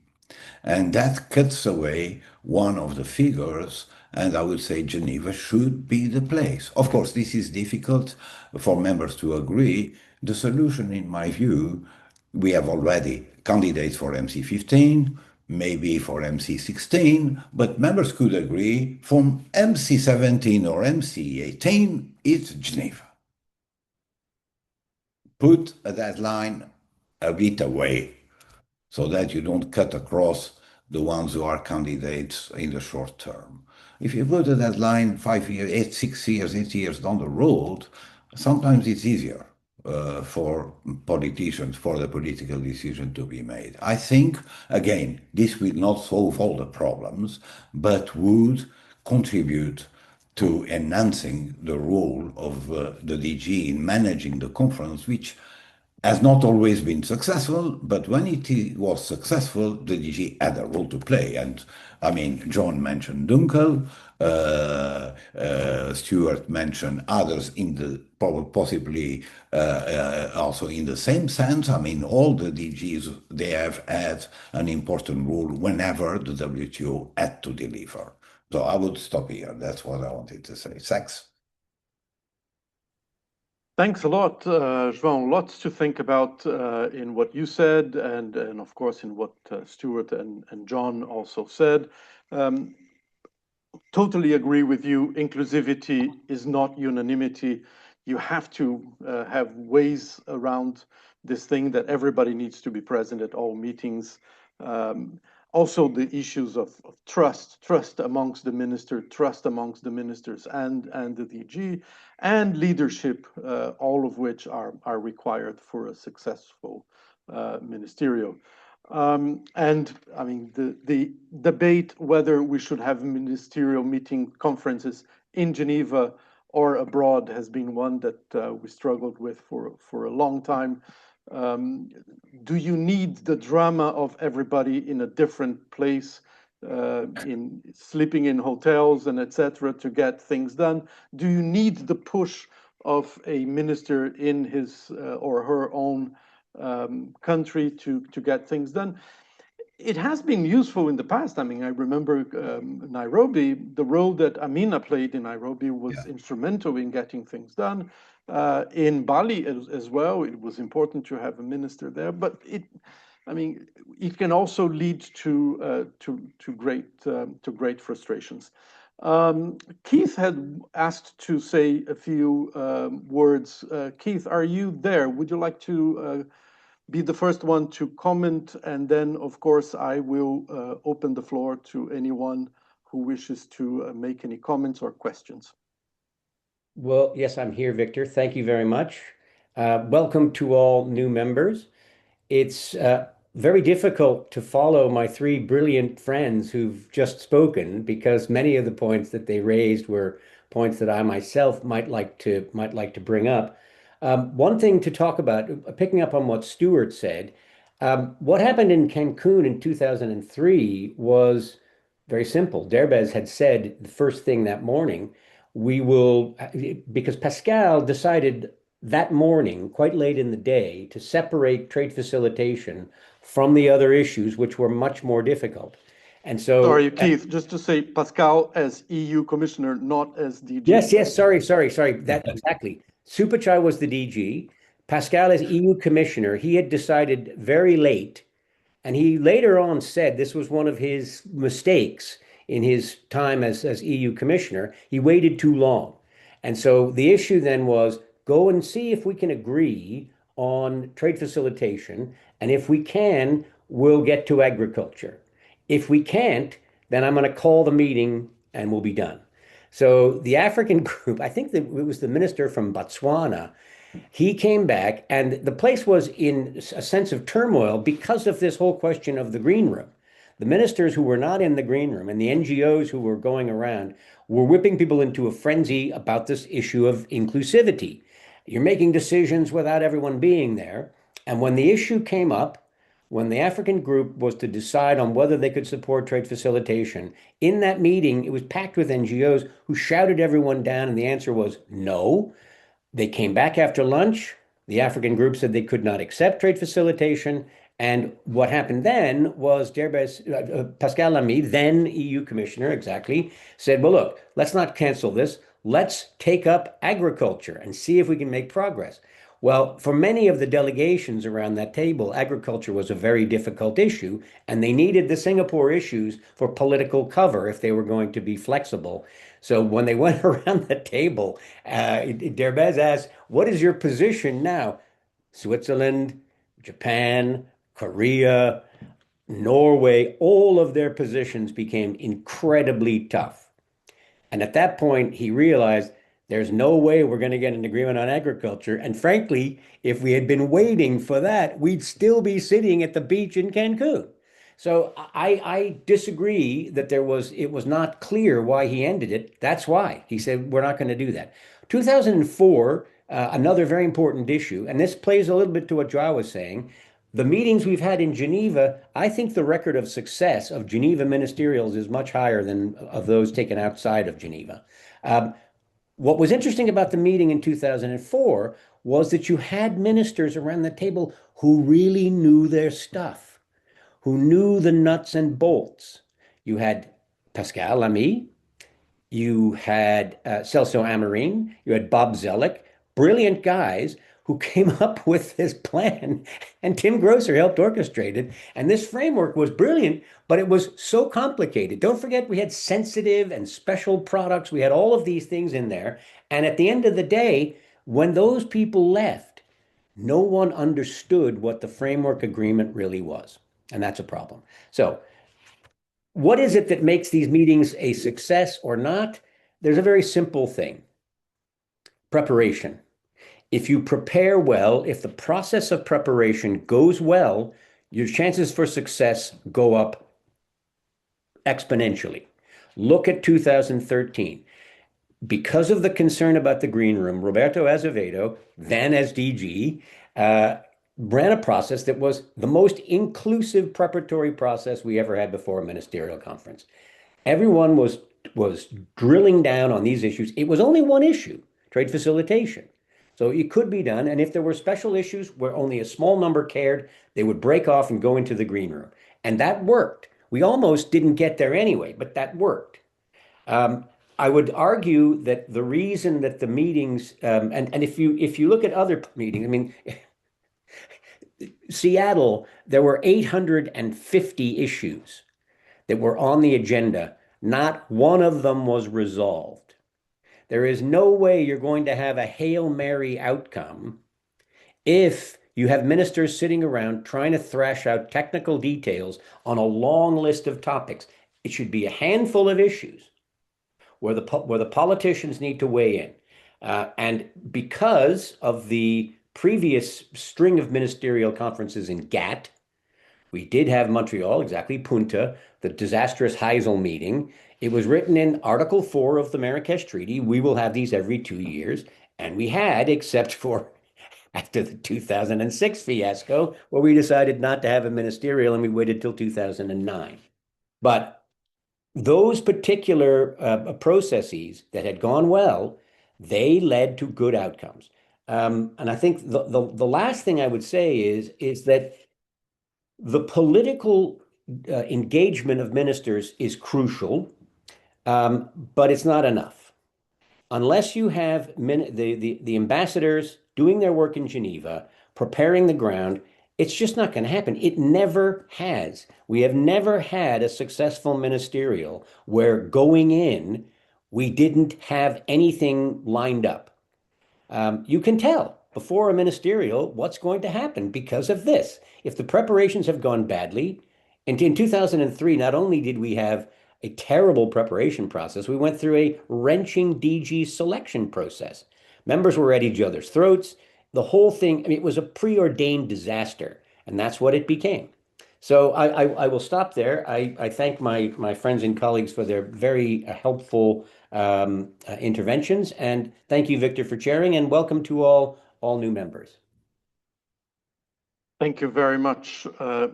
And that cuts away one of the figures, and I would say Geneva should be the place. Of course, this is difficult for members to agree. The solution, in my view, we have already candidates for MC15, maybe for MC16, but members could agree from MC17 or MC18, it's Geneva. Put a deadline a bit away so that you don't cut across the ones who are candidates in the short term. If you put a deadline 5 years, 6 years, 8 years down the road, sometimes it's easier for politicians, for the political decision to be made. I think, again, this will not solve all the problems, but would contribute to enhancing the role of the DG in managing the conference, which has not always been successful, but when it was successful, the DG had a role to play. And I mean, John mentioned Dunkel. Stuart mentioned others in the possibly also in the same sense. I mean, all the DGs, they have had an important role whenever the WTO had to deliver. So I would stop here. That's what I wanted to say. Thanks. Thanks a lot, João. Lots to think about in what you said, and of course in what Stuart and John also said. Totally agree with you. Inclusivity is not unanimity. You have to have ways around this thing that everybody needs to be present at all meetings. Also, the issues of trust amongst the minister, trust amongst the ministers and the DG, and leadership, all of which are required for a successful ministerial. And I mean, the debate whether we should have ministerial meeting conferences in Geneva or abroad has been one that we struggled with for a long time. Do you need the drama of everybody in a different place, in sleeping in hotels and etc. to get things done? Do you need the push of a minister in his or her own country to get things done? It has been useful in the past. I mean, I remember Nairobi, the role that Amina played in Nairobi was instrumental in getting things done. In Bali as well, it was important to have a minister there, but I mean, it can also lead to great frustrations. Keith had asked to say a few words. Keith, are you there? Would you like to be the first one to comment, and then, of course, I will open the floor to anyone who wishes to make any comments or questions. Well, yes, I'm here, Victor. Thank you very much. Welcome to all new members. It's very difficult to follow my three brilliant friends who've just spoken because many of the points that they raised were points that I myself might like to bring up. One thing to talk about, picking up on what Stuart said, what happened in Cancun in 2003 was very simple. Derbez had said the first thing that morning, we will, because Pascal decided that morning, quite late in the day, to separate trade facilitation from the other issues, which were much more difficult. And so, sorry, Keith, just to say, Pascal as EU commissioner, not as DG. Yes, sorry. That exactly. Supachai was the DG. Pascal as EU commissioner. He had decided very late, and he later on said this was one of his mistakes in his time as EU commissioner. He waited too long. And so the issue then was go and see if we can agree on trade facilitation. And if we can, we'll get to agriculture. If we can't, then I'm going to call the meeting and we'll be done. So the African group, I think that it was the minister from Botswana, he came back and the place was in a sense of turmoil because of this whole question of the green room. The ministers who were not in the green room and the NGOs who were going around were whipping people into a frenzy about this issue of inclusivity. You're making decisions without everyone being there. And when the issue came up, when the African group was to decide on whether they could support trade facilitation, in that meeting, it was packed with NGOs who shouted everyone down, and the answer was no. They came back after lunch. The African group said they could not accept trade facilitation. And what happened then was Pascal Lamy, then EU commissioner, exactly, said, well, look, let's not cancel this. Let's take up agriculture and see if we can make progress. Well, for many of the delegations around that table, agriculture was a very difficult issue, and they needed the Singapore issues for political cover if they were going to be flexible. So when they went around the table, Derbez asked, what is your position now? Switzerland, Japan, Korea, Norway, all of their positions became incredibly tough. And at that point, he realized there's no way we're going to get an agreement on agriculture. And frankly, if we had been waiting for that, we'd still be sitting at the beach in Cancun. So I disagree that it was not clear why he ended it. That's why he said, we're not going to do that. 2004, another very important issue, and this plays a little bit to what Joao was saying. The meetings we've had in Geneva, I think the record of success of Geneva ministerials is much higher than of those taken outside of Geneva. What was interesting about the meeting in 2004 was that you had ministers around the table who really knew their stuff, who knew the nuts and bolts. You had Pascal Lamy, you had Celso Amorim, you had Bob Zellick, brilliant guys who came up with this plan, and Tim Grosser helped orchestrate it. And this framework was brilliant, but it was so complicated. Don't forget, we had sensitive and special products. We had all of these things in there. And at the end of the day, when those people left, no one understood what the framework agreement really was. And that's a problem. So what is it that makes these meetings a success or not? There's a very simple thing: preparation. If you prepare well, if the process of preparation goes well, your chances for success go up exponentially. Look at 2013. Because of the concern about the green room, Roberto Azevedo, then as DG, ran a process that was the most inclusive preparatory process we ever had before a ministerial conference. Everyone was drilling down on these issues. It was only one issue, trade facilitation. So it could be done. And if there were special issues where only a small number cared, they would break off and go into the green room. And that worked. We almost didn't get there anyway, but that worked. I would argue that the reason that the meetings, and if you look at other meetings, I mean, Seattle, there were 850 issues that were on the agenda. Not one of them was resolved. There is no way you're going to have a Hail Mary outcome if you have ministers sitting around trying to thrash out technical details on a long list of topics. It should be a handful of issues where the politicians need to weigh in. And because of the previous string of ministerial conferences in GATT, we did have Montreal, exactly, Punta, the disastrous Heysel meeting. It was written in Article 4 of the Marrakesh Treaty. We will have these every 2 years. And we had, except for after the 2006 fiasco, where we decided not to have a ministerial and we waited till 2009. But those particular processes that had gone well, they led to good outcomes. And I think the last thing I would say is that the political engagement of ministers is crucial, but it's not enough. Unless you have the ambassadors doing their work in Geneva, preparing the ground, it's just not going to happen. It never has. We have never had a successful ministerial where going in, we didn't have anything lined up. You can tell before a ministerial what's going to happen because of this. If the preparations have gone badly, and in 2003, not only did we have a terrible preparation process, we went through a wrenching DG selection process. Members were at each other's throats. The whole thing, I mean, it was a preordained disaster, and that's what it became. So I will stop there. I thank my friends and colleagues for their very helpful interventions, and thank you, Victor, for chairing, and welcome to all new members. Thank you very much,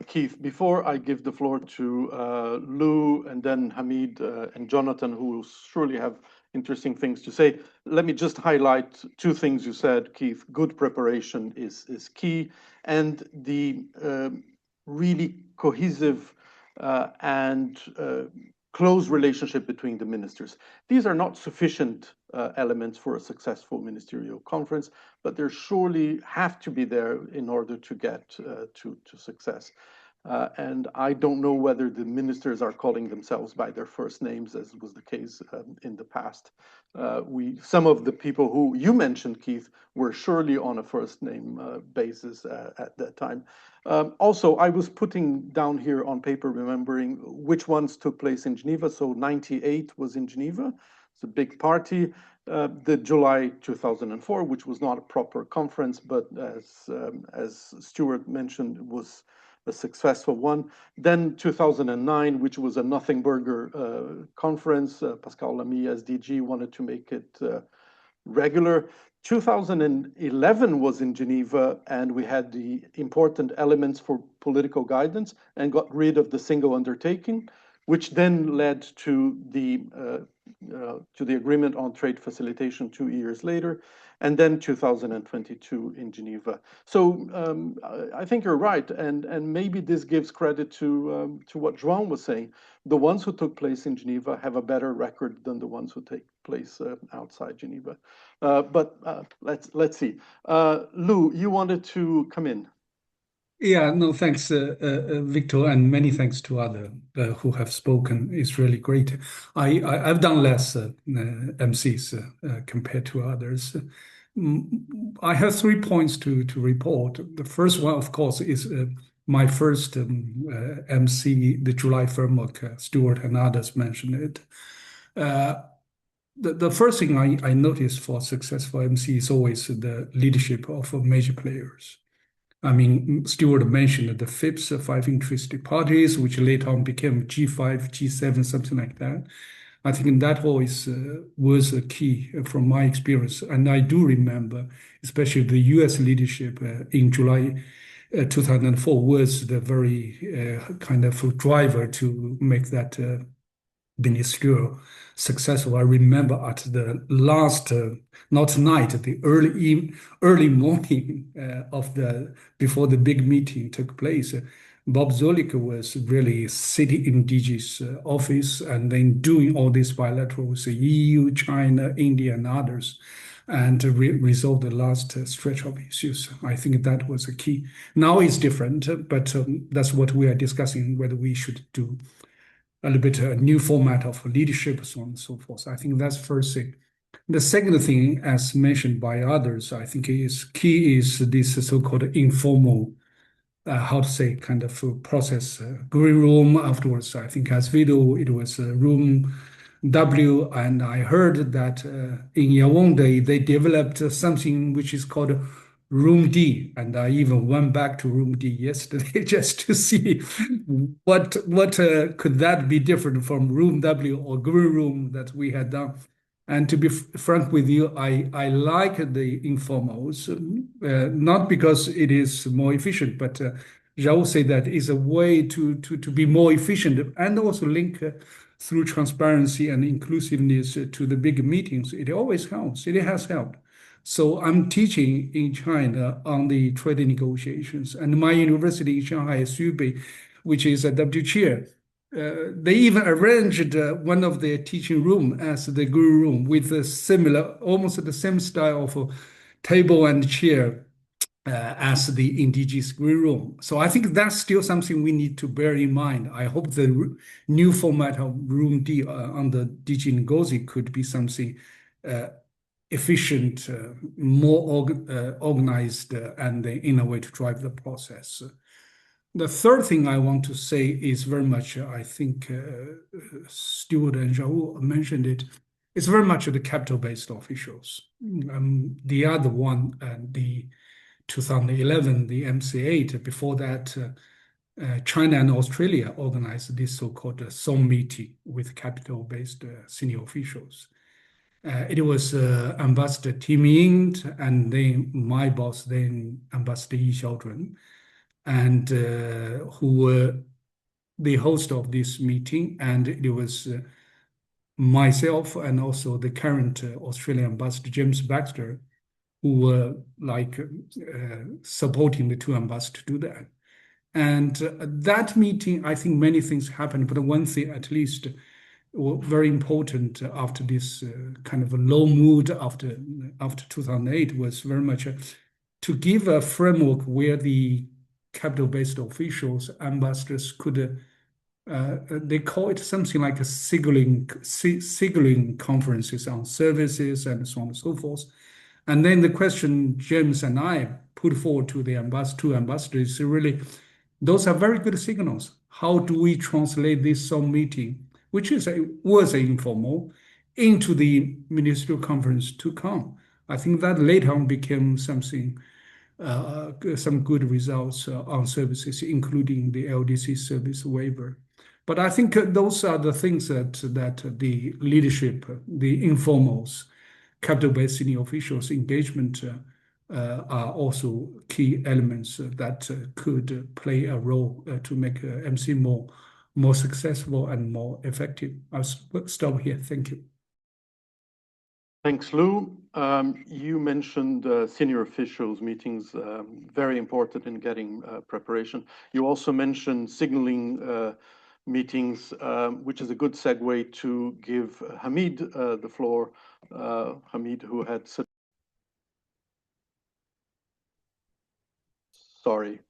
Keith. Before I give the floor to Lou and then Hamid and Jonathan, who will surely have interesting things to say, let me just highlight two things you said, Keith. Good preparation is key, and the really cohesive and close relationship between the ministers. These are not sufficient elements for a successful ministerial conference, but they surely have to be there in order to get to success. And I don't know whether the ministers are calling themselves by their first names, as was the case in the past. Some of the people who you mentioned, Keith, were surely on a first name basis at that time. Also, I was putting down here on paper, remembering which ones took place in Geneva. So 98 was in Geneva. It's a big party. The July 2004, which was not a proper conference, but as Stuart mentioned, was a successful one. Then 2009, which was a nothing burger conference. Pascal Lamy as DG wanted to make it regular. 2011 was in Geneva, and we had the important elements for political guidance and got rid of the single undertaking, which then led to the agreement on trade facilitation 2 years later, and then 2022 in Geneva. So I think you're right, and maybe this gives credit to what João was saying. The ones who took place in Geneva have a better record than the ones who take place outside Geneva. But let's see. Lou, you wanted to come in. Yeah, no, thanks, Victor, and many thanks to others who have spoken. It's really great. I've done less MCs compared to others. I have 3 points to report. The first one, of course, is my first MC, the July framework. Stuart and others mentioned it. The first thing I noticed for successful MC is always the leadership of major players. I mean, Stuart mentioned the FIPS, five interested parties, which later on became G5, G7, something like that. I think that always was a key from my experience. And I do remember, especially the US leadership in July 2004 was the very kind of driver to make that ministerial successful. I remember at the last, not night, the early morning before the big meeting took place. Bob Zolik was really sitting in DG's office and then doing all this bilateral with the EU, China, India, and others, and resolve the last stretch of issues. I think that was a key. Now it's different, but that's what we are discussing, whether we should do a little bit a new format of leadership, so on and so forth. I think that's first thing. The second thing, as mentioned by others, I think is key is this so-called informal, how to say, kind of process. Green room afterwards, I think as Vito, it was room W, and I heard that in Yaoundé, they developed something which is called Room D, and I even went back to Room D yesterday just to see what could that be different from Room W or Green Room that we had done. And to be frank with you, I like the informals, not because it is more efficient, but Zhao say that is a way to be more efficient and also link through transparency and inclusiveness to the big meetings. It always helps. It has helped. So I'm teaching in China on the trade negotiations, and my university in Shanghai, Xubei, which is a WTO chair, they even arranged one of their teaching room as the guru room with a similar, almost the same style of table and chair as the indigenous green room. So I think that's still something we need to bear in mind. I hope the new format of Room D on the DG Ngozi could be something efficient, more organized, and in a way to drive the process. The third thing I want to say is very much, I think Stuart and Zhao mentioned it, it's very much the capital-based officials. The other one, the 2011, the MC8, before that, China and Australia organized this so-called SOM meeting with capital-based senior officials. It was Ambassador Tim Ying and then my boss, then Ambassador Yi Xiaodun, and who were the host of this meeting. And it was myself and also the current Australian Ambassador James Baxter, who were like supporting the two ambassadors to do that. And that meeting, I think many things happened, but one thing at least very important after this kind of a low mood after 2008 was very much to give a framework where the capital-based officials, ambassadors could, they call it something like a signaling conferences on services and so on and so forth. And then the question James and I put forward to the two ambassadors is really, those are very good signals. How do we translate this SOM meeting, which was informal, into the ministerial conference to come? I think that later on became something, some good results on services, including the LDC service waiver. But I think those are the things that the leadership, the informals, capital-based senior officials' engagement are also key elements that could play a role to make MC more successful and more effective. I'll stop here. Thank you. Thanks, Lou. You mentioned senior officials meetings, very important in getting preparation. You also mentioned signaling meetings, which is a good segue to give Hamid the floor. Hamid, who had such... Sorry.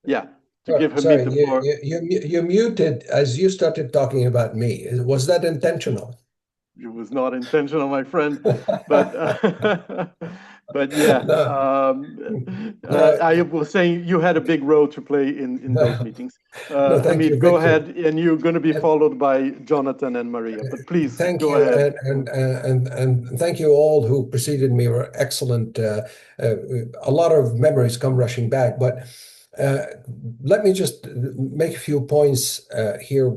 Yeah, to give Hamid the floor. You muted as you started talking about me. Was that intentional? It was not intentional, my friend, but but yeah, I was saying you had a big role to play in those meetings. Hamid, go ahead, and you're going to be followed by Jonathan and Maria. But please go ahead. And thank you all who preceded me were excellent. A lot of memories come rushing back, but. Let me just make a few points here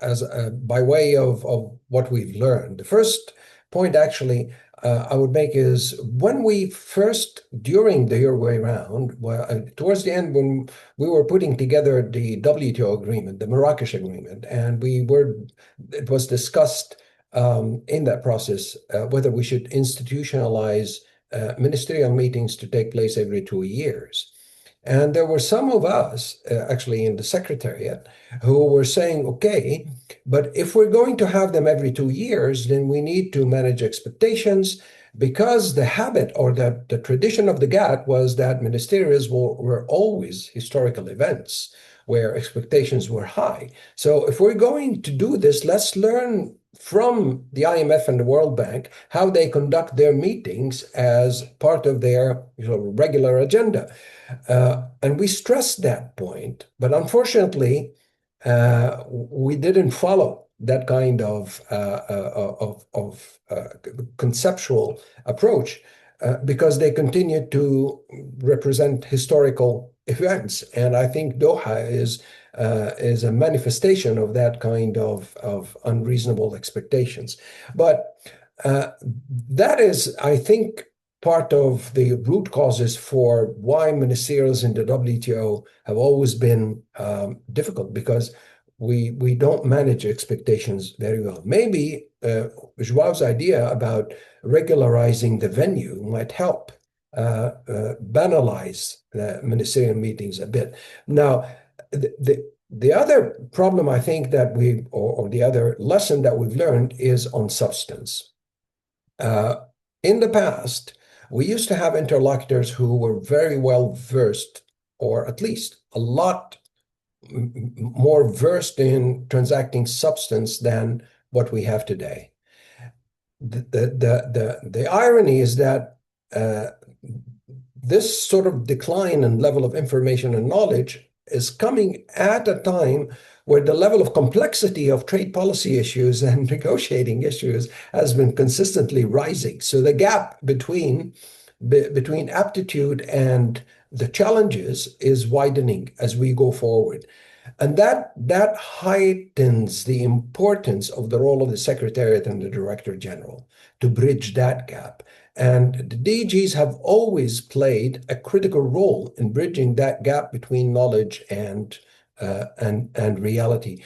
as by way of what we've learned. The first point actually I would make is when we first, during the Uruguay Round, towards the end when we were putting together the WTO agreement, the Marrakesh agreement, and it was discussed in that process whether we should institutionalize ministerial meetings to take place every 2 years. And there were some of us, actually in the Secretariat, who were saying, okay, but if we're going to have them every 2 years, then we need to manage expectations, because the habit or the tradition of the GATT was that ministerials were always historical events where expectations were high. So if we're going to do this, let's learn from the IMF and the World Bank how they conduct their meetings as part of their regular agenda. And we stressed that point, but unfortunately, we didn't follow that kind of conceptual approach because they continued to represent historical events. And I think Doha is a manifestation of that kind of unreasonable expectations. But that is, I think, part of the root causes for why ministerials in the WTO have always been difficult, because we don't manage expectations very well. Maybe Joao's idea about regularizing the venue might help banalize the ministerial meetings a bit. Now, the other problem I think that or the other lesson that we've learned is on substance. In the past, we used to have interlocutors who were very well versed, or at least a lot more versed in transacting substance than what we have today. The irony is that this sort of decline in level of information and knowledge is coming at a time where the level of complexity of trade policy issues and negotiating issues has been consistently rising. So the gap between aptitude and the challenges is widening as we go forward. And that heightens the importance of the role of the Secretariat and the Director General to bridge that gap. And the DGs have always played a critical role in bridging that gap between knowledge and reality.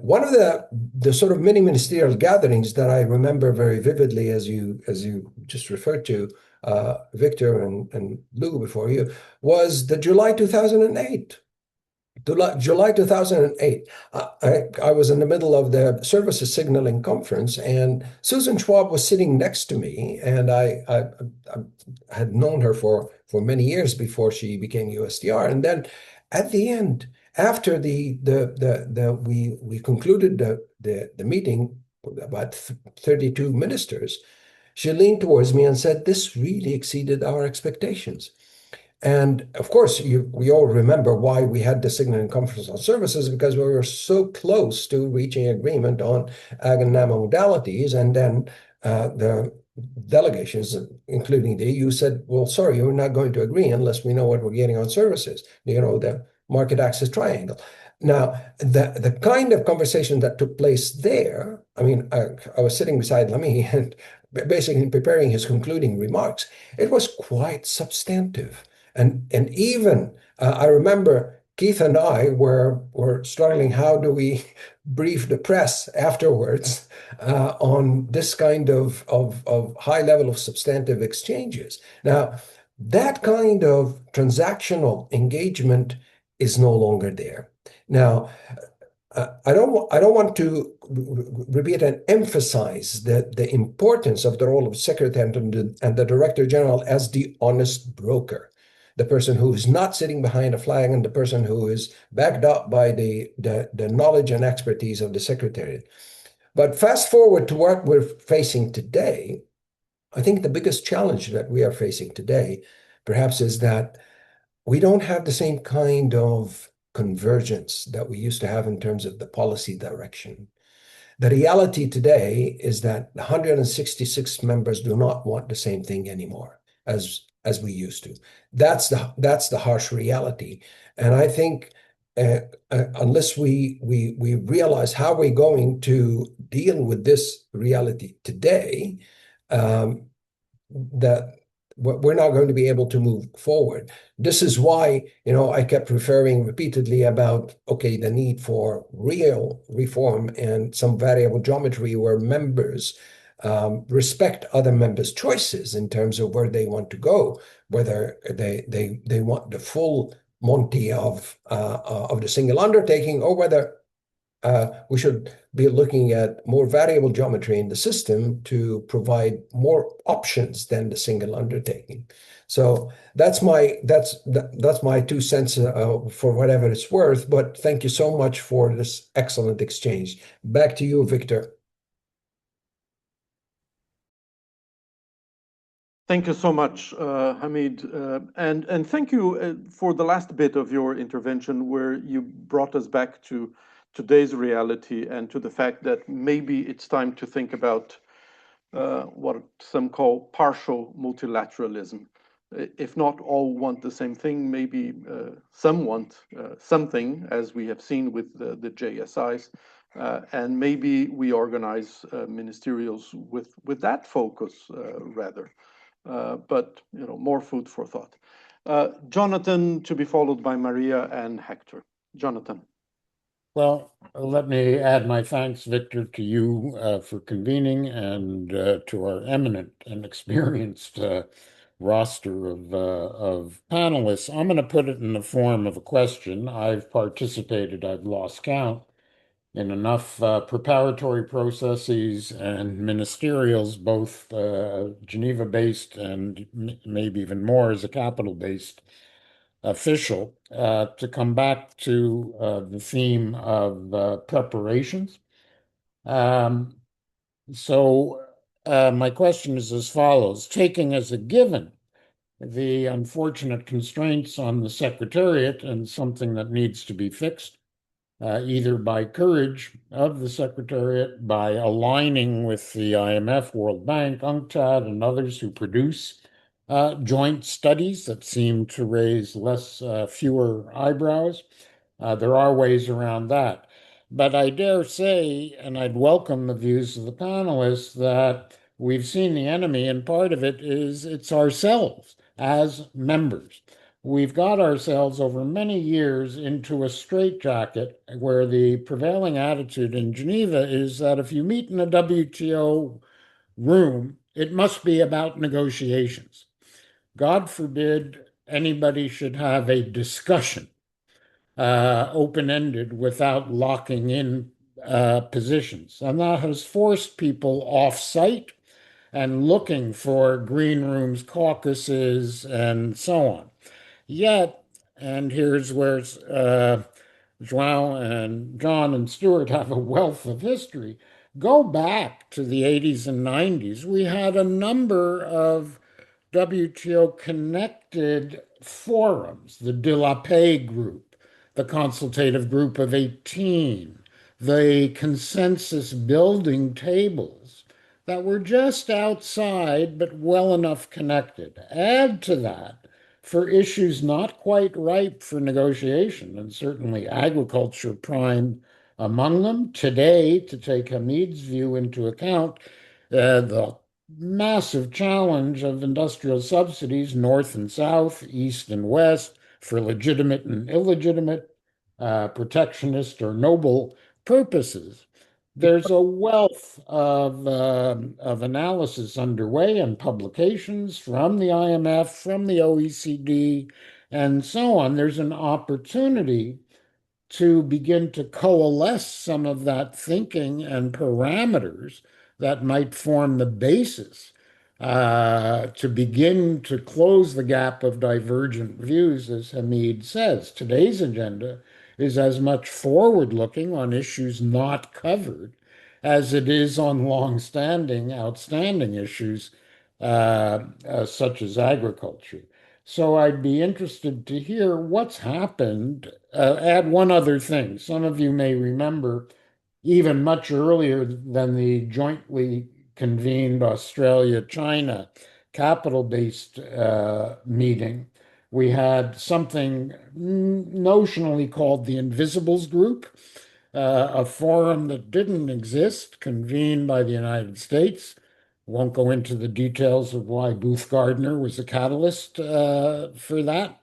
One of the sort of mini ministerial gatherings that I remember very vividly, as you just referred to, Victor and Lou before you, was the July 2008. July 2008, I was in the middle of the services signaling conference, and Susan Schwab was sitting next to me, and I had known her for many years before she became USTR. And then at the end, after we concluded the meeting, about 32 ministers, she leaned towards me and said, "This really exceeded our expectations." And of course, we all remember why we had the signaling conference on services, because we were so close to reaching agreement on ag and NAMA modalities. And then the delegations, including the EU, said, well, sorry, we're not going to agree unless we know what we're getting on services, the market access triangle. Now, the kind of conversation that took place there, I mean, I was sitting beside Lamy, and basically preparing his concluding remarks, it was quite substantive. And even I remember Keith and I were struggling, how do we brief the press afterwards on this kind of high level of substantive exchanges. Now, that kind of transactional engagement is no longer there. Now, I don't want to repeat and emphasize the importance of the role of Secretary and the Director General as the honest broker, the person who is not sitting behind a flag, and the person who is backed up by the knowledge and expertise of the Secretariat. But fast forward to what we're facing today, I think the biggest challenge that we are facing today, perhaps, is that we don't have the same kind of convergence that we used to have in terms of the policy direction. The reality today is that 166 members do not want the same thing anymore as we used to. That's the harsh reality. And I think unless we realize how we're going to deal with this reality today, that we're not going to be able to move forward. This is why, I kept referring repeatedly about, okay, the need for real reform and some variable geometry where members respect other members' choices in terms of where they want to go, whether they want the full Monty of the single undertaking, or whether we should be looking at more variable geometry in the system to provide more options than the single undertaking. So that's my 2 cents for whatever it's worth. But thank you so much for this excellent exchange. Back to you, Victor. Thank you so much, Hamid, and thank you for the last bit of your intervention, where you brought us back to today's reality and to the fact that maybe it's time to think about what some call partial multilateralism. If not all want the same thing, maybe some want something, as we have seen with the JSIs, and maybe we organize ministerials with that focus rather. But more food for thought. Jonathan, to be followed by Maria and Hector. Jonathan. Well, let me add my thanks, Victor, to you for convening, and to our eminent and experienced roster of panelists. I'm going to put it in the form of a question. I've participated, I've lost count, in enough preparatory processes and ministerials, both Geneva-based and maybe even more as a capital-based official, to come back to the theme of preparations. So my question is as follows: taking as a given the unfortunate constraints on the Secretariat and something that needs to be fixed, either by courage of the Secretariat, by aligning with the IMF, World Bank, UNCTAD, and others who produce joint studies that seem to raise fewer eyebrows. There are ways around that. But I dare say, and I'd welcome the views of the panelists, that we've seen the enemy, and part of it is it's ourselves as members. We've got ourselves over many years into a straitjacket where the prevailing attitude in Geneva is that if you meet in a WTO room, it must be about negotiations. God forbid anybody should have a discussion open-ended without locking in positions. And that has forced people off-site and looking for green rooms, caucuses, and so on. Yet, and here's where João and John and Stuart have a wealth of history. Go back to the 80s and 90s. We had a number of WTO-connected forums, the De La Paix group, the consultative group of 18, the consensus building tables that were just outside but well enough connected. Add to that, for issues not quite ripe for negotiation, and certainly agriculture prime among them, today, to take Hamid's view into account, the massive challenge of industrial subsidies, north and south, east and west, for legitimate and illegitimate, protectionist or noble purposes. There's a wealth of analysis underway and publications from the IMF, from the OECD, and so on. There's an opportunity to begin to coalesce some of that thinking and parameters that might form the basis to begin to close the gap of divergent views, as Hamid says. Today's agenda is as much forward-looking on issues not covered as it is on long-standing, outstanding issues such as agriculture. So I'd be interested to hear what's happened. Add one other thing. Some of you may remember, even much earlier than the jointly convened Australia-China capital-based meeting, we had something notionally called the Invisibles Group, a forum that didn't exist, convened by the United States. Won't go into the details of why Booth Gardner was a catalyst for that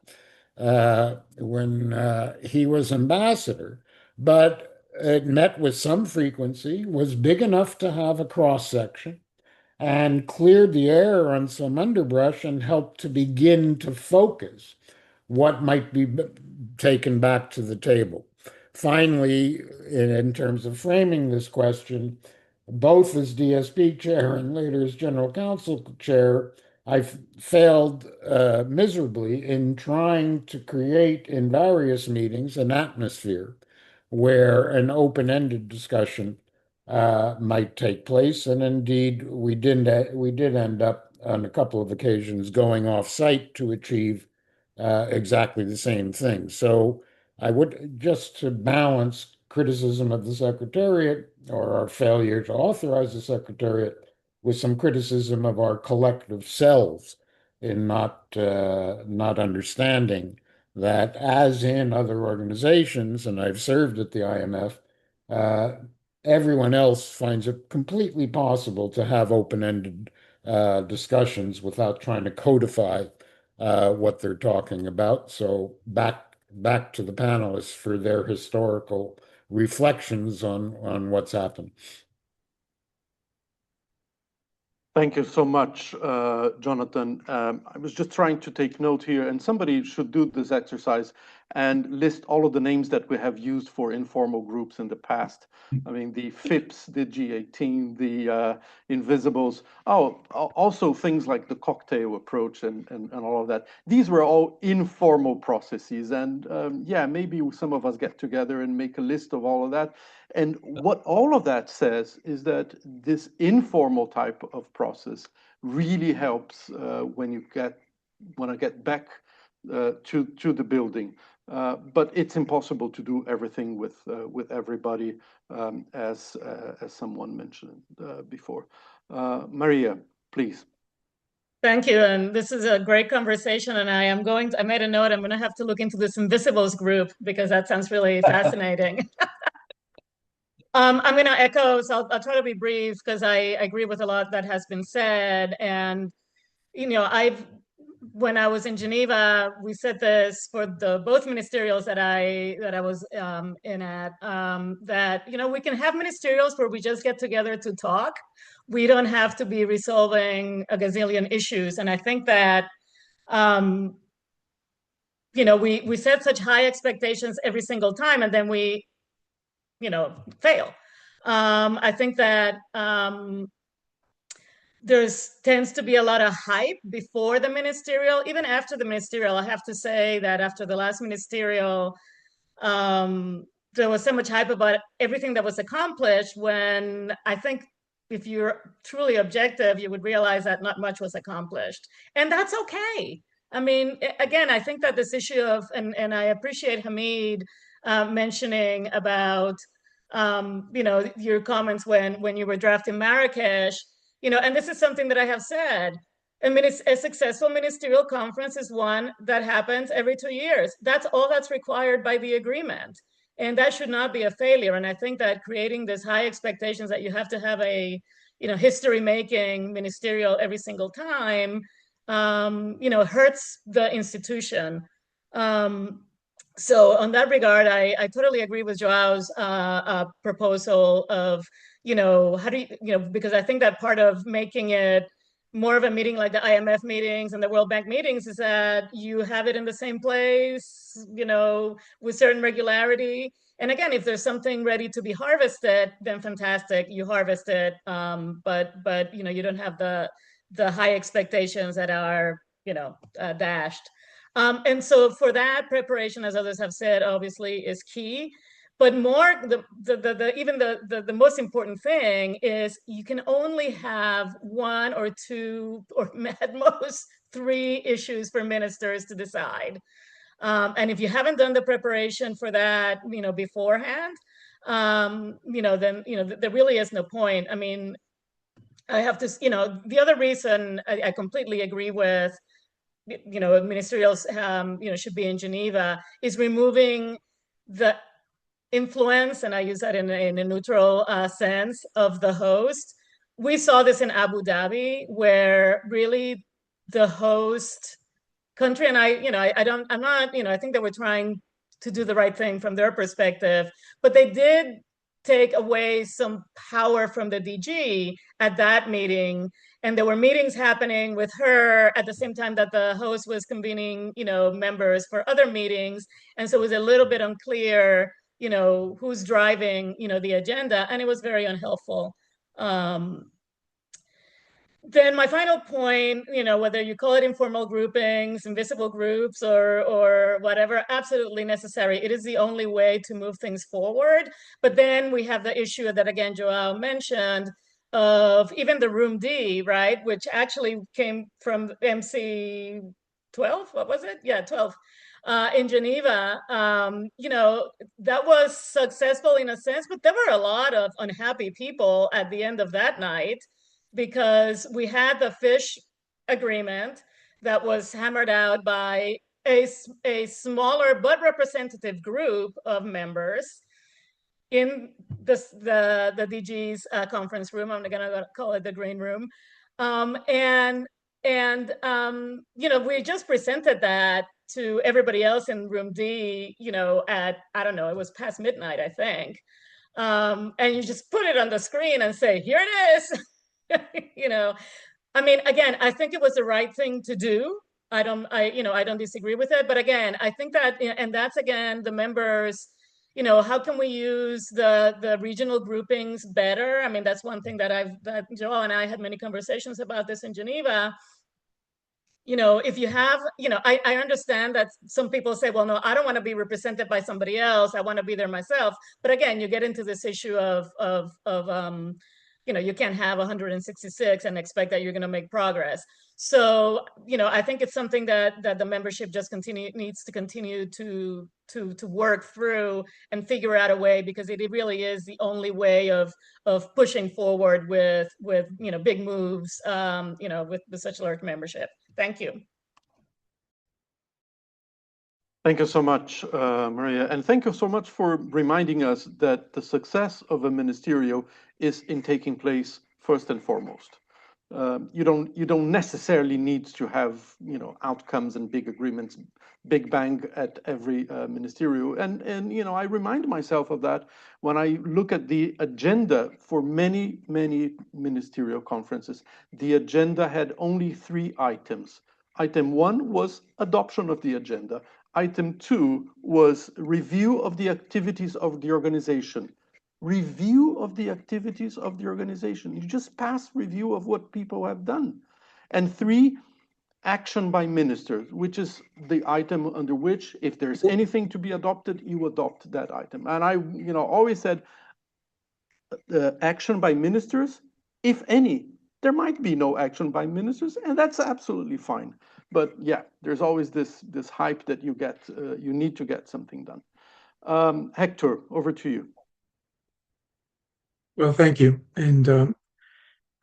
when he was ambassador, but it met with some frequency, was big enough to have a cross section, and cleared the air on some underbrush and helped to begin to focus what might be taken back to the table. Finally, in terms of framing this question, both as DSP chair and later as general counsel chair, I failed miserably in trying to create in various meetings an atmosphere where an open-ended discussion might take place. And indeed, we did end up on a couple of occasions going off-site to achieve exactly the same thing. So I would, just to balance criticism of the Secretariat or our failure to authorize the Secretariat with some criticism of our collective selves in not understanding that, as in other organizations, and I've served at the IMF, everyone else finds it completely possible to have open-ended discussions without trying to codify what they're talking about. So back to the panelists for their historical reflections on what's happened. Thank you so much, Jonathan. I was just trying to take note here, and somebody should do this exercise and list all of the names that we have used for informal groups in the past. I mean, the FIPS, the G18, the Invisibles. Oh, also things like the cocktail approach and all of that. These were all informal processes. And yeah, maybe some of us get together and make a list of all of that. And what all of that says is that this informal type of process really helps when you want to get back to the building. But it's impossible to do everything with everybody, as someone mentioned before. Maria, please. Thank you, and this is a great conversation. And I made a note. I'm going to have to look into this Invisibles group because that sounds really fascinating. I'm going to echo, so I'll try to be brief because I agree with a lot that has been said. And, you know, when I was in Geneva, we said this for both ministerials that I was in at, that, you know, we can have ministerials where we just get together to talk. We don't have to be resolving a gazillion issues. And I think that, you know, we set such high expectations every single time, and then we, you know, fail. I think that tends to be a lot of hype before the ministerial. Even after the ministerial, I have to say that after the last ministerial, there was so much hype about everything that was accomplished, when I think if you're truly objective, you would realize that not much was accomplished. And that's okay. I mean, again, I think that this issue of, and I appreciate Hamid mentioning about, you know, your comments when you were drafting Marrakesh, you know, and this is something that I have said. I mean, it's a successful ministerial conference is one that happens every 2 years. That's all that's required by the agreement. And that should not be a failure. And I think that creating this high expectations that you have to have a, history making ministerial every single time, hurts the institution. So on that regard, I totally agree with Joao's proposal of, how do you, because I think that part of making it more of a meeting like the IMF meetings and the World Bank meetings is that you have it in the same place, with certain regularity. And again, if there's something ready to be harvested, then fantastic, you harvest it. But you don't have the high expectations that are, dashed. And so for that, preparation, as others have said, obviously is key. But more, the most important thing is you can only have one or two, or at most 3 issues for ministers to decide. And if you haven't done the preparation for that, beforehand, then, there really is no point. I mean, I have to, the other reason I completely agree with, ministerials, should be in Geneva, is removing the influence, and I use that in a neutral sense, of the host. We saw this in Abu Dhabi, where really the host country, and I think they were trying to do the right thing from their perspective, but they did take away some power from the DG at that meeting. And there were meetings happening with her at the same time that the host was convening, members for other meetings. And so it was a little bit unclear, who's driving, the agenda, and it was very unhelpful. Then my final point, whether you call it informal groupings, invisible groups, or whatever, absolutely necessary. It is the only way to move things forward. But then we have the issue that, again, Joao mentioned, of even the Room D, right, which actually came from MC 12, what was it? Yeah, 12. In Geneva, that was successful in a sense, but there were a lot of unhappy people at the end of that night, because we had the fish agreement that was hammered out by a smaller but representative group of members in the DG's conference room. I'm gonna call it the green room. We just presented that to everybody else in Room D, at, I don't know, it was past midnight, I think. And you just put it on the screen and say, here it is. I mean, again, I think it was the right thing to do. I don't disagree with it. But again, I think that, and that's, again, the members, how can we use the regional groupings better? I mean, that's one thing that Joel and I had many conversations about this in Geneva. If you have, I understand that some people say, well, no, I don't want to be represented by somebody else. I want to be there myself. But again, you get into this issue of you can't have 166 and expect that you're going to make progress. So, I think it's something that the membership just needs to continue to work through and figure out a way, because it really is the only way of pushing forward with big moves, with such large membership. Thank you. Thank you so much, Maria. And thank you so much for reminding us that the success of a ministerial is in taking place first and foremost. You don't necessarily need to have outcomes and big agreements, big bang at every ministerial. And I remind myself of that when I look at the agenda for many ministerial conferences. The agenda had only 3 items. Item 1 was adoption of the agenda. Item 2 was review of the activities of the organization. Review of the activities of the organization. You just pass review of what people have done. And 3, action by ministers, which is the item under which, if there's anything to be adopted, you adopt that item. And I always said, action by ministers, if any. There might be no action by ministers, and that's absolutely fine. But yeah, there's always this hype that you get, you need to get something done. Hector, over to you. Well, thank you. And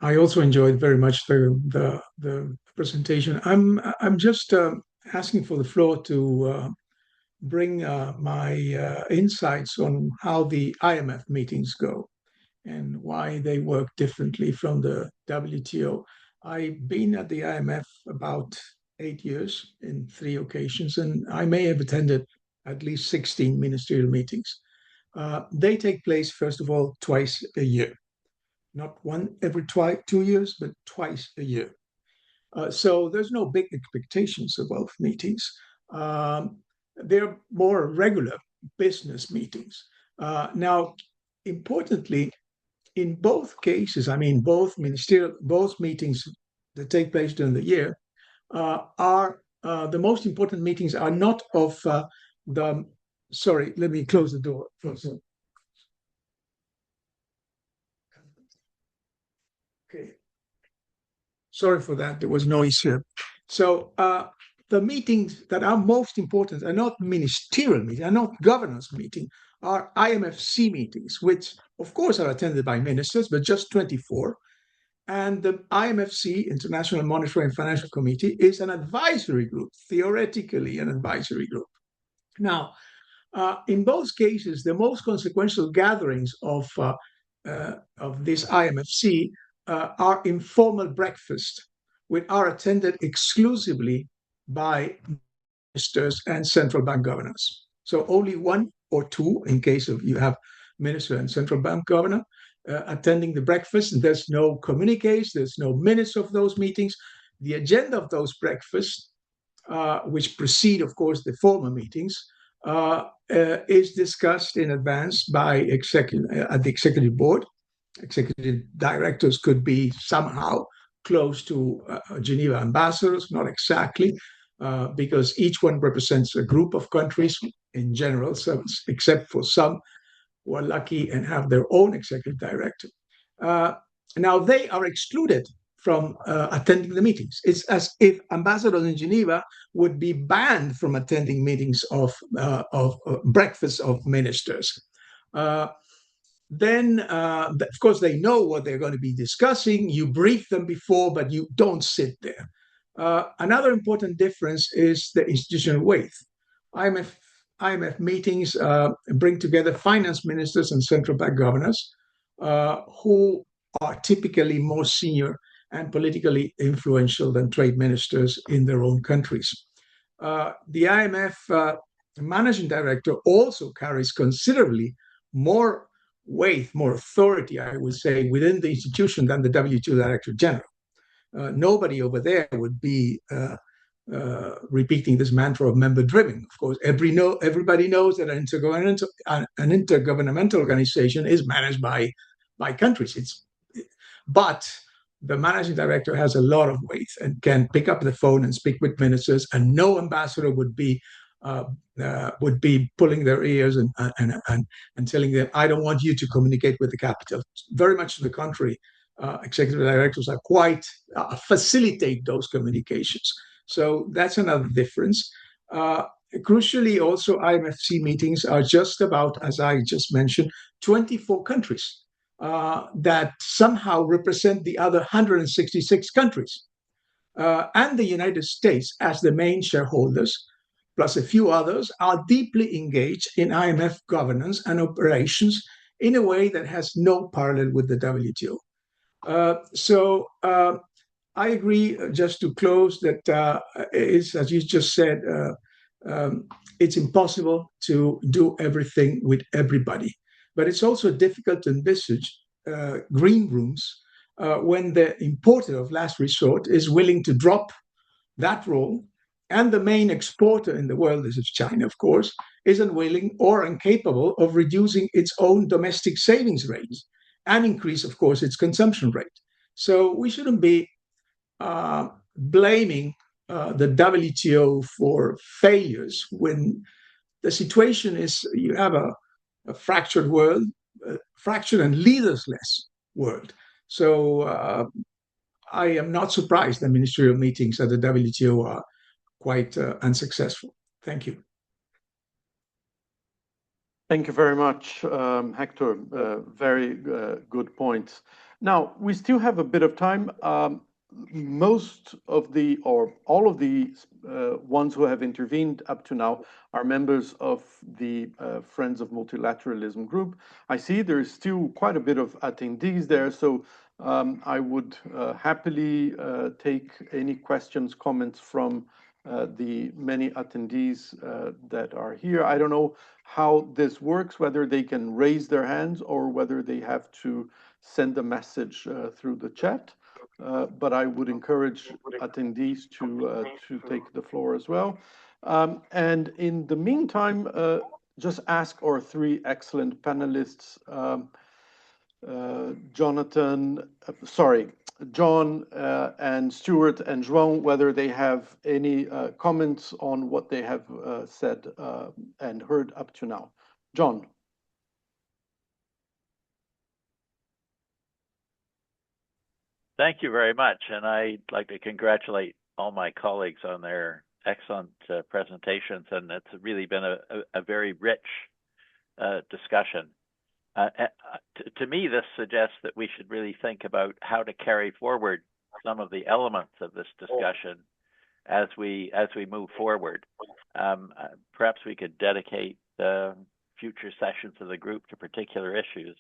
I also enjoyed very much the presentation. I'm just asking for the floor to bring my insights on how the IMF meetings go. and why they work differently from the WTO. I've been at the IMF about 8 years in 3 occasions, and I may have attended at least 16 ministerial meetings. They take place, first of all, twice a year. Not one every 2 years, but twice a year. So there's no big expectations of both meetings. They're more regular business meetings. Now, importantly, in both cases, I mean, both meetings that take place during the year are the most important meetings are not of sorry, let me close the door first. Okay. Sorry for that, there was noise here. So the meetings that are most important are not ministerial meetings, are not governance meetings, are IMFC meetings, which of course are attended by ministers, but just 24. And the IMFC, International Monetary and Financial Committee, is an advisory group, theoretically an advisory group. Now, in both cases, the most consequential gatherings of this IMFC are informal breakfasts, which are attended exclusively by ministers and central bank governors. So only 1 or 2, in case of you have minister and central bank governor, attending the breakfast. And there's no communiques, there's no minutes of those meetings. The agenda of those breakfasts, which precede, of course, the formal meetings, is discussed in advance by at the executive board. Executive directors could be somehow close to Geneva ambassadors, not exactly, because each one represents a group of countries in general, so except for some who are lucky and have their own executive director. Now they are excluded from attending the meetings. It's as if ambassadors in Geneva would be banned from attending meetings of breakfasts of ministers. Then, of course, they know what they're going to be discussing. You brief them before, but you don't sit there. Another important difference is the institutional weight. IMF meetings bring together finance ministers and central bank governors who are typically more senior and politically influential than trade ministers in their own countries. The IMF managing director also carries considerably more weight, more authority, I would say, within the institution than the WTO Director General. Nobody over there would be repeating this mantra of member-driven. Of course, everybody knows that an intergovernmental organization is managed by countries. But the managing director has a lot of weight and can pick up the phone and speak with ministers, and no ambassador would be pulling their ears and telling them, I don't want you to communicate with the capital. Very much to the contrary, executive directors are quite facilitate those communications. So that's another difference. Crucially, also, IMFC meetings are just about, as I just mentioned, 24 countries that somehow represent the other 166 countries. And the United States, as the main shareholders, plus a few others, are deeply engaged in IMF governance and operations in a way that has no parallel with the WTO. So I agree, just to close, that it's, as you just said, it's impossible to do everything with everybody. But it's also difficult to envisage green rooms when the importer of last resort is willing to drop that role, and the main exporter in the world, this is China, of course, is unwilling or incapable of reducing its own domestic savings rates and increase, of course, its consumption rate. So we shouldn't be blaming the WTO for failures when the situation is you have a fractured world, fractured and leaderless world. So I am not surprised that ministerial meetings at the WTO are quite unsuccessful. Thank you. Thank you very much, Hector. Very good points. Now, we still have a bit of time. most of the, or all of the ones who have intervened up to now are members of the Friends of Multilateralism group. I see there's still quite a bit of attendees there, so I would happily take any questions, comments from the many attendees that are here. I don't know how this works, whether they can raise their hands or whether they have to send a message through the chat. But I would encourage attendees to take the floor as well. And in the meantime, just ask our three excellent panelists, John and Stuart and João, whether they have any comments on what they have said and heard up to now. John. Thank you very much. And I'd like to congratulate all my colleagues on their excellent presentations. And it's really been a very rich discussion. To me, this suggests that we should really think about how to carry forward some of the elements of this discussion as we move forward. Perhaps we could dedicate future sessions of the group to particular issues.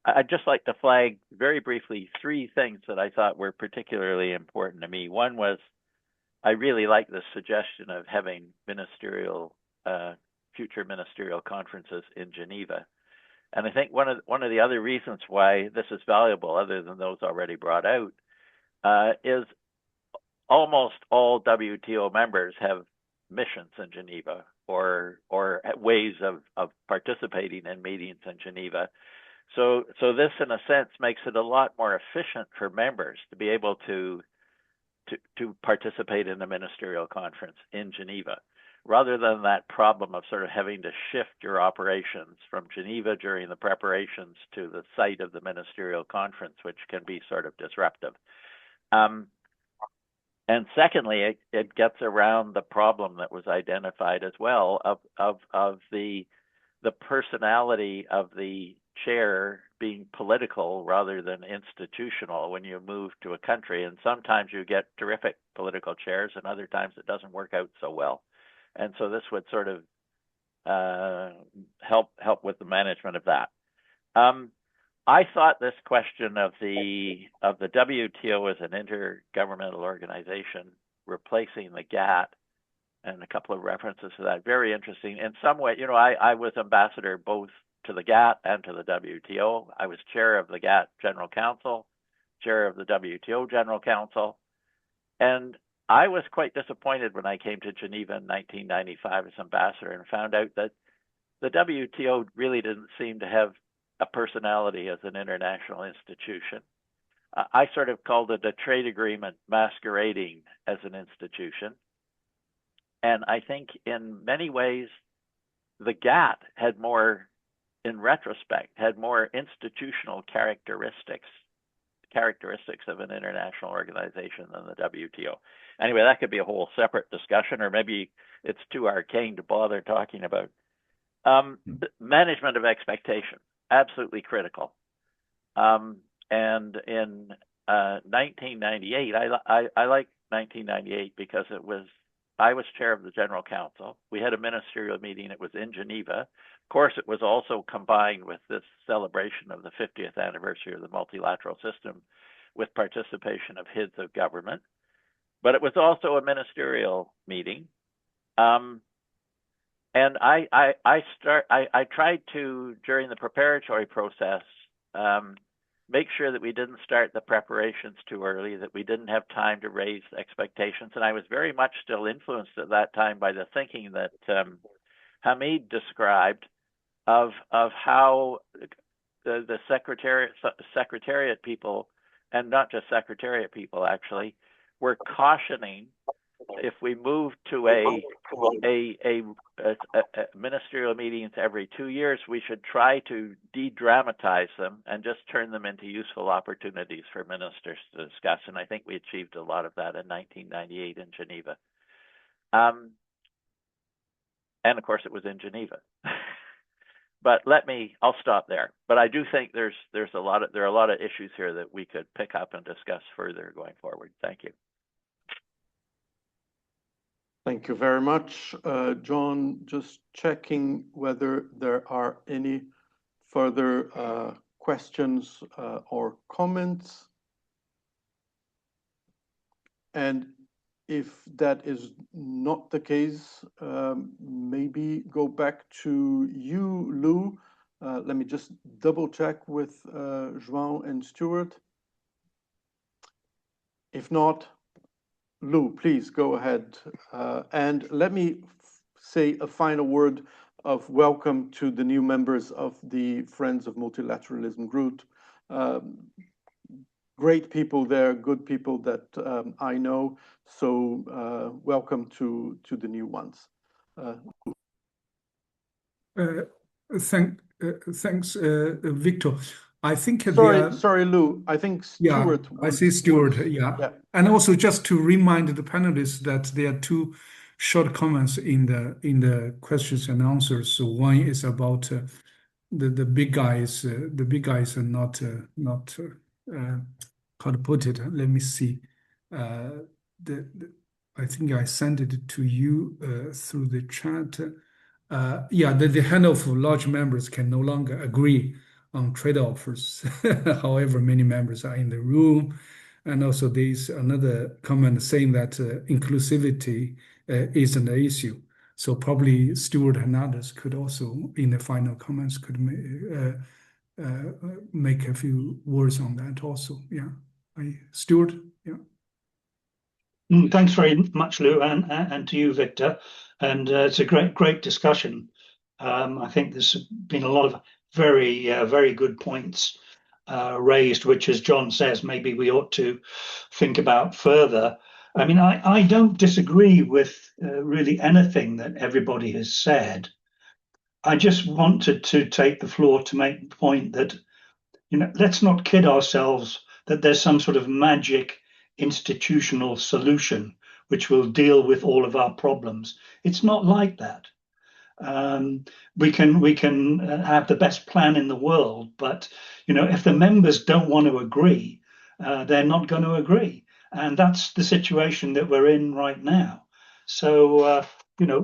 I'd just like to flag very briefly three things that I thought were particularly important to me. One was I really like the suggestion of having future ministerial conferences in Geneva. And I think one of the other reasons why this is valuable, other than those already brought out, is almost all WTO members have missions in Geneva or ways of participating in meetings in Geneva. So this, in a sense, makes it a lot more efficient for members to be able to participate in a ministerial conference in Geneva, rather than that problem of sort of having to shift your operations from Geneva during the preparations to the site of the ministerial conference, which can be sort of disruptive. And secondly, it gets around the problem that was identified as well of the personality of the chair being political rather than institutional when you move to a country. And sometimes you get terrific political chairs, and other times it doesn't work out so well. And so this would sort of help with the management of that. I thought this question of the WTO as an intergovernmental organization replacing the GATT, and a couple of references to that, very interesting. In some way, I was ambassador both to the GATT and to the WTO. I was chair of the GATT General Council, chair of the WTO General Council, and I was quite disappointed when I came to Geneva in 1995 as ambassador and found out that the WTO really didn't seem to have a personality as an international institution. I sort of called it a trade agreement masquerading as an institution. And I think in many ways, the GATT had more, in retrospect, had more institutional characteristics of an international organization than the WTO. Anyway, that could be a whole separate discussion, or maybe it's too arcane to bother talking about. Management of expectation, absolutely critical. And in 1998, I like 1998 because I was chair of the General Council. We had a ministerial meeting. It was in Geneva. Of course, it was also combined with this celebration of the 50th anniversary of the multilateral system with participation of heads of government. But it was also a ministerial meeting. And I tried to, during the preparatory process, make sure that we didn't start the preparations too early, that we didn't have time to raise expectations. And I was very much still influenced at that time by the thinking that Hamid described of how the secretariat people, and not just secretariat people actually, were cautioning if we move to a ministerial meetings every 2 years, we should try to de-dramatize them and just turn them into useful opportunities for ministers to discuss. And I think we achieved a lot of that in 1998 in Geneva. And of course, it was in Geneva. But I'll stop there. But I do think there are a lot of issues here that we could pick up and discuss further going forward. Thank you. Thank you very much. John, just checking whether there are any further questions or comments. And if that is not the case, maybe go back to you, Lou. Let me just double check with João and Stuart. If not, Lou, please go ahead. And let me say a final word of welcome to the new members of the Friends of Multilateralism group. Great people there, good people that I know. So welcome to the new ones. Thanks, Victor. I think sorry, Lou. I think Stuart. Yeah, I see Stuart. Yeah, and also just to remind the panelists that there are two short comments in the questions and answers. So one is about the big guys. The big guys are not how to put it. Let me see. I think I sent it to you through the chat. Yeah, the hand of large members can no longer agree on trade offers. However, many members are in the room. And also there's another comment saying that inclusivity isn't an issue. So probably Stuart and others could also, in the final comments, could make a few words on that also. Yeah, Stuart, yeah. Thanks very much, Lou, and to you, Victor. And it's a great discussion. I think there's been a lot of very good points raised, which, as John says, maybe we ought to think about further. I mean, I don't disagree with really anything that everybody has said. I just wanted to take the floor to make the point that, let's not kid ourselves that there's some sort of magic institutional solution which will deal with all of our problems. It's not like that. We can have the best plan in the world, but if the members don't want to agree, they're not going to agree, and that's the situation that we're in right now. So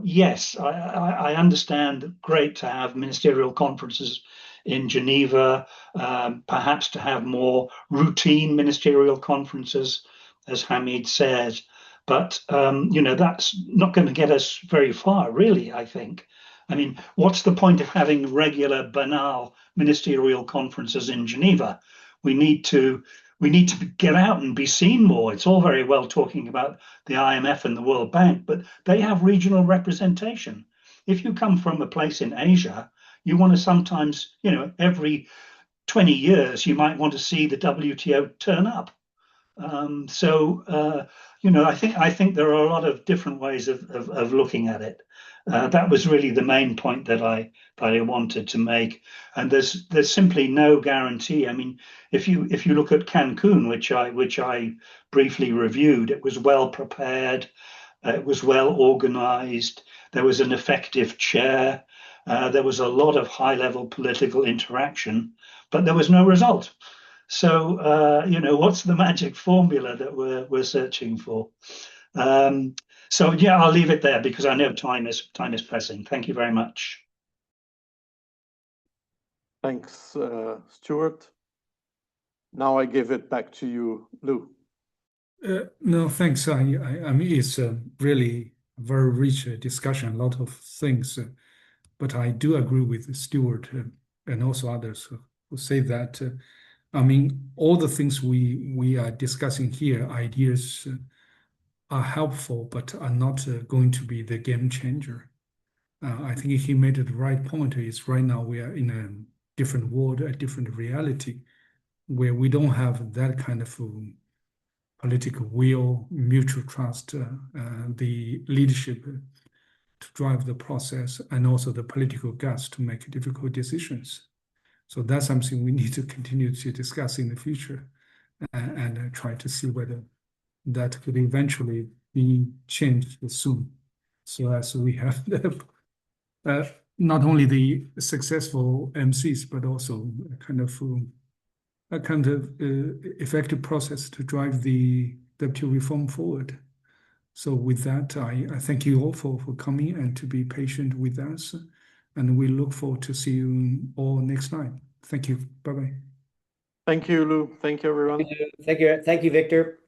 yes, I understand. Great to have ministerial conferences in Geneva, perhaps to have more routine ministerial conferences, as Hamid says. But that's not going to get us very far, really, I think. I mean, what's the point of having regular, banal ministerial conferences in Geneva? We need to get out and be seen more. It's all very well talking about the IMF and the World Bank, but they have regional representation. If you come from a place in Asia, you want to sometimes, every 20 years, you might want to see the WTO turn up. I think there are a lot of different ways of looking at it. That was really the main point that I wanted to make. And there's simply no guarantee. I mean, if you look at Cancun, which I briefly reviewed, it was well prepared, it was well organized. There was an effective chair. There was a lot of high-level political interaction, but there was no result. So, what's the magic formula that we're searching for? So, yeah, I'll leave it there because I know time is pressing. Thank you very much. Thanks, Stuart. Now I give it back to you, Lou. No, thanks. I mean, it's a really very rich discussion, a lot of things. But I do agree with Stuart and also others who say that. I mean, all the things we are discussing here, ideas are helpful, but are not going to be the game changer. I think he made the right point. Is right now we are in a different world, a different reality, where we don't have that kind of political will, mutual trust, the leadership to drive the process, and also the political guts to make difficult decisions. So that's something we need to continue to discuss in the future and try to see whether that could eventually be changed soon. So as we have not only the successful MCs, but also a kind of effective process to drive the WTO reform forward. So with that, I thank you all for coming and to be patient with us. And we look forward to see you all next time. Thank you. Bye-bye. Thank you, Lou. Thank you, everyone. Thank you, Victor.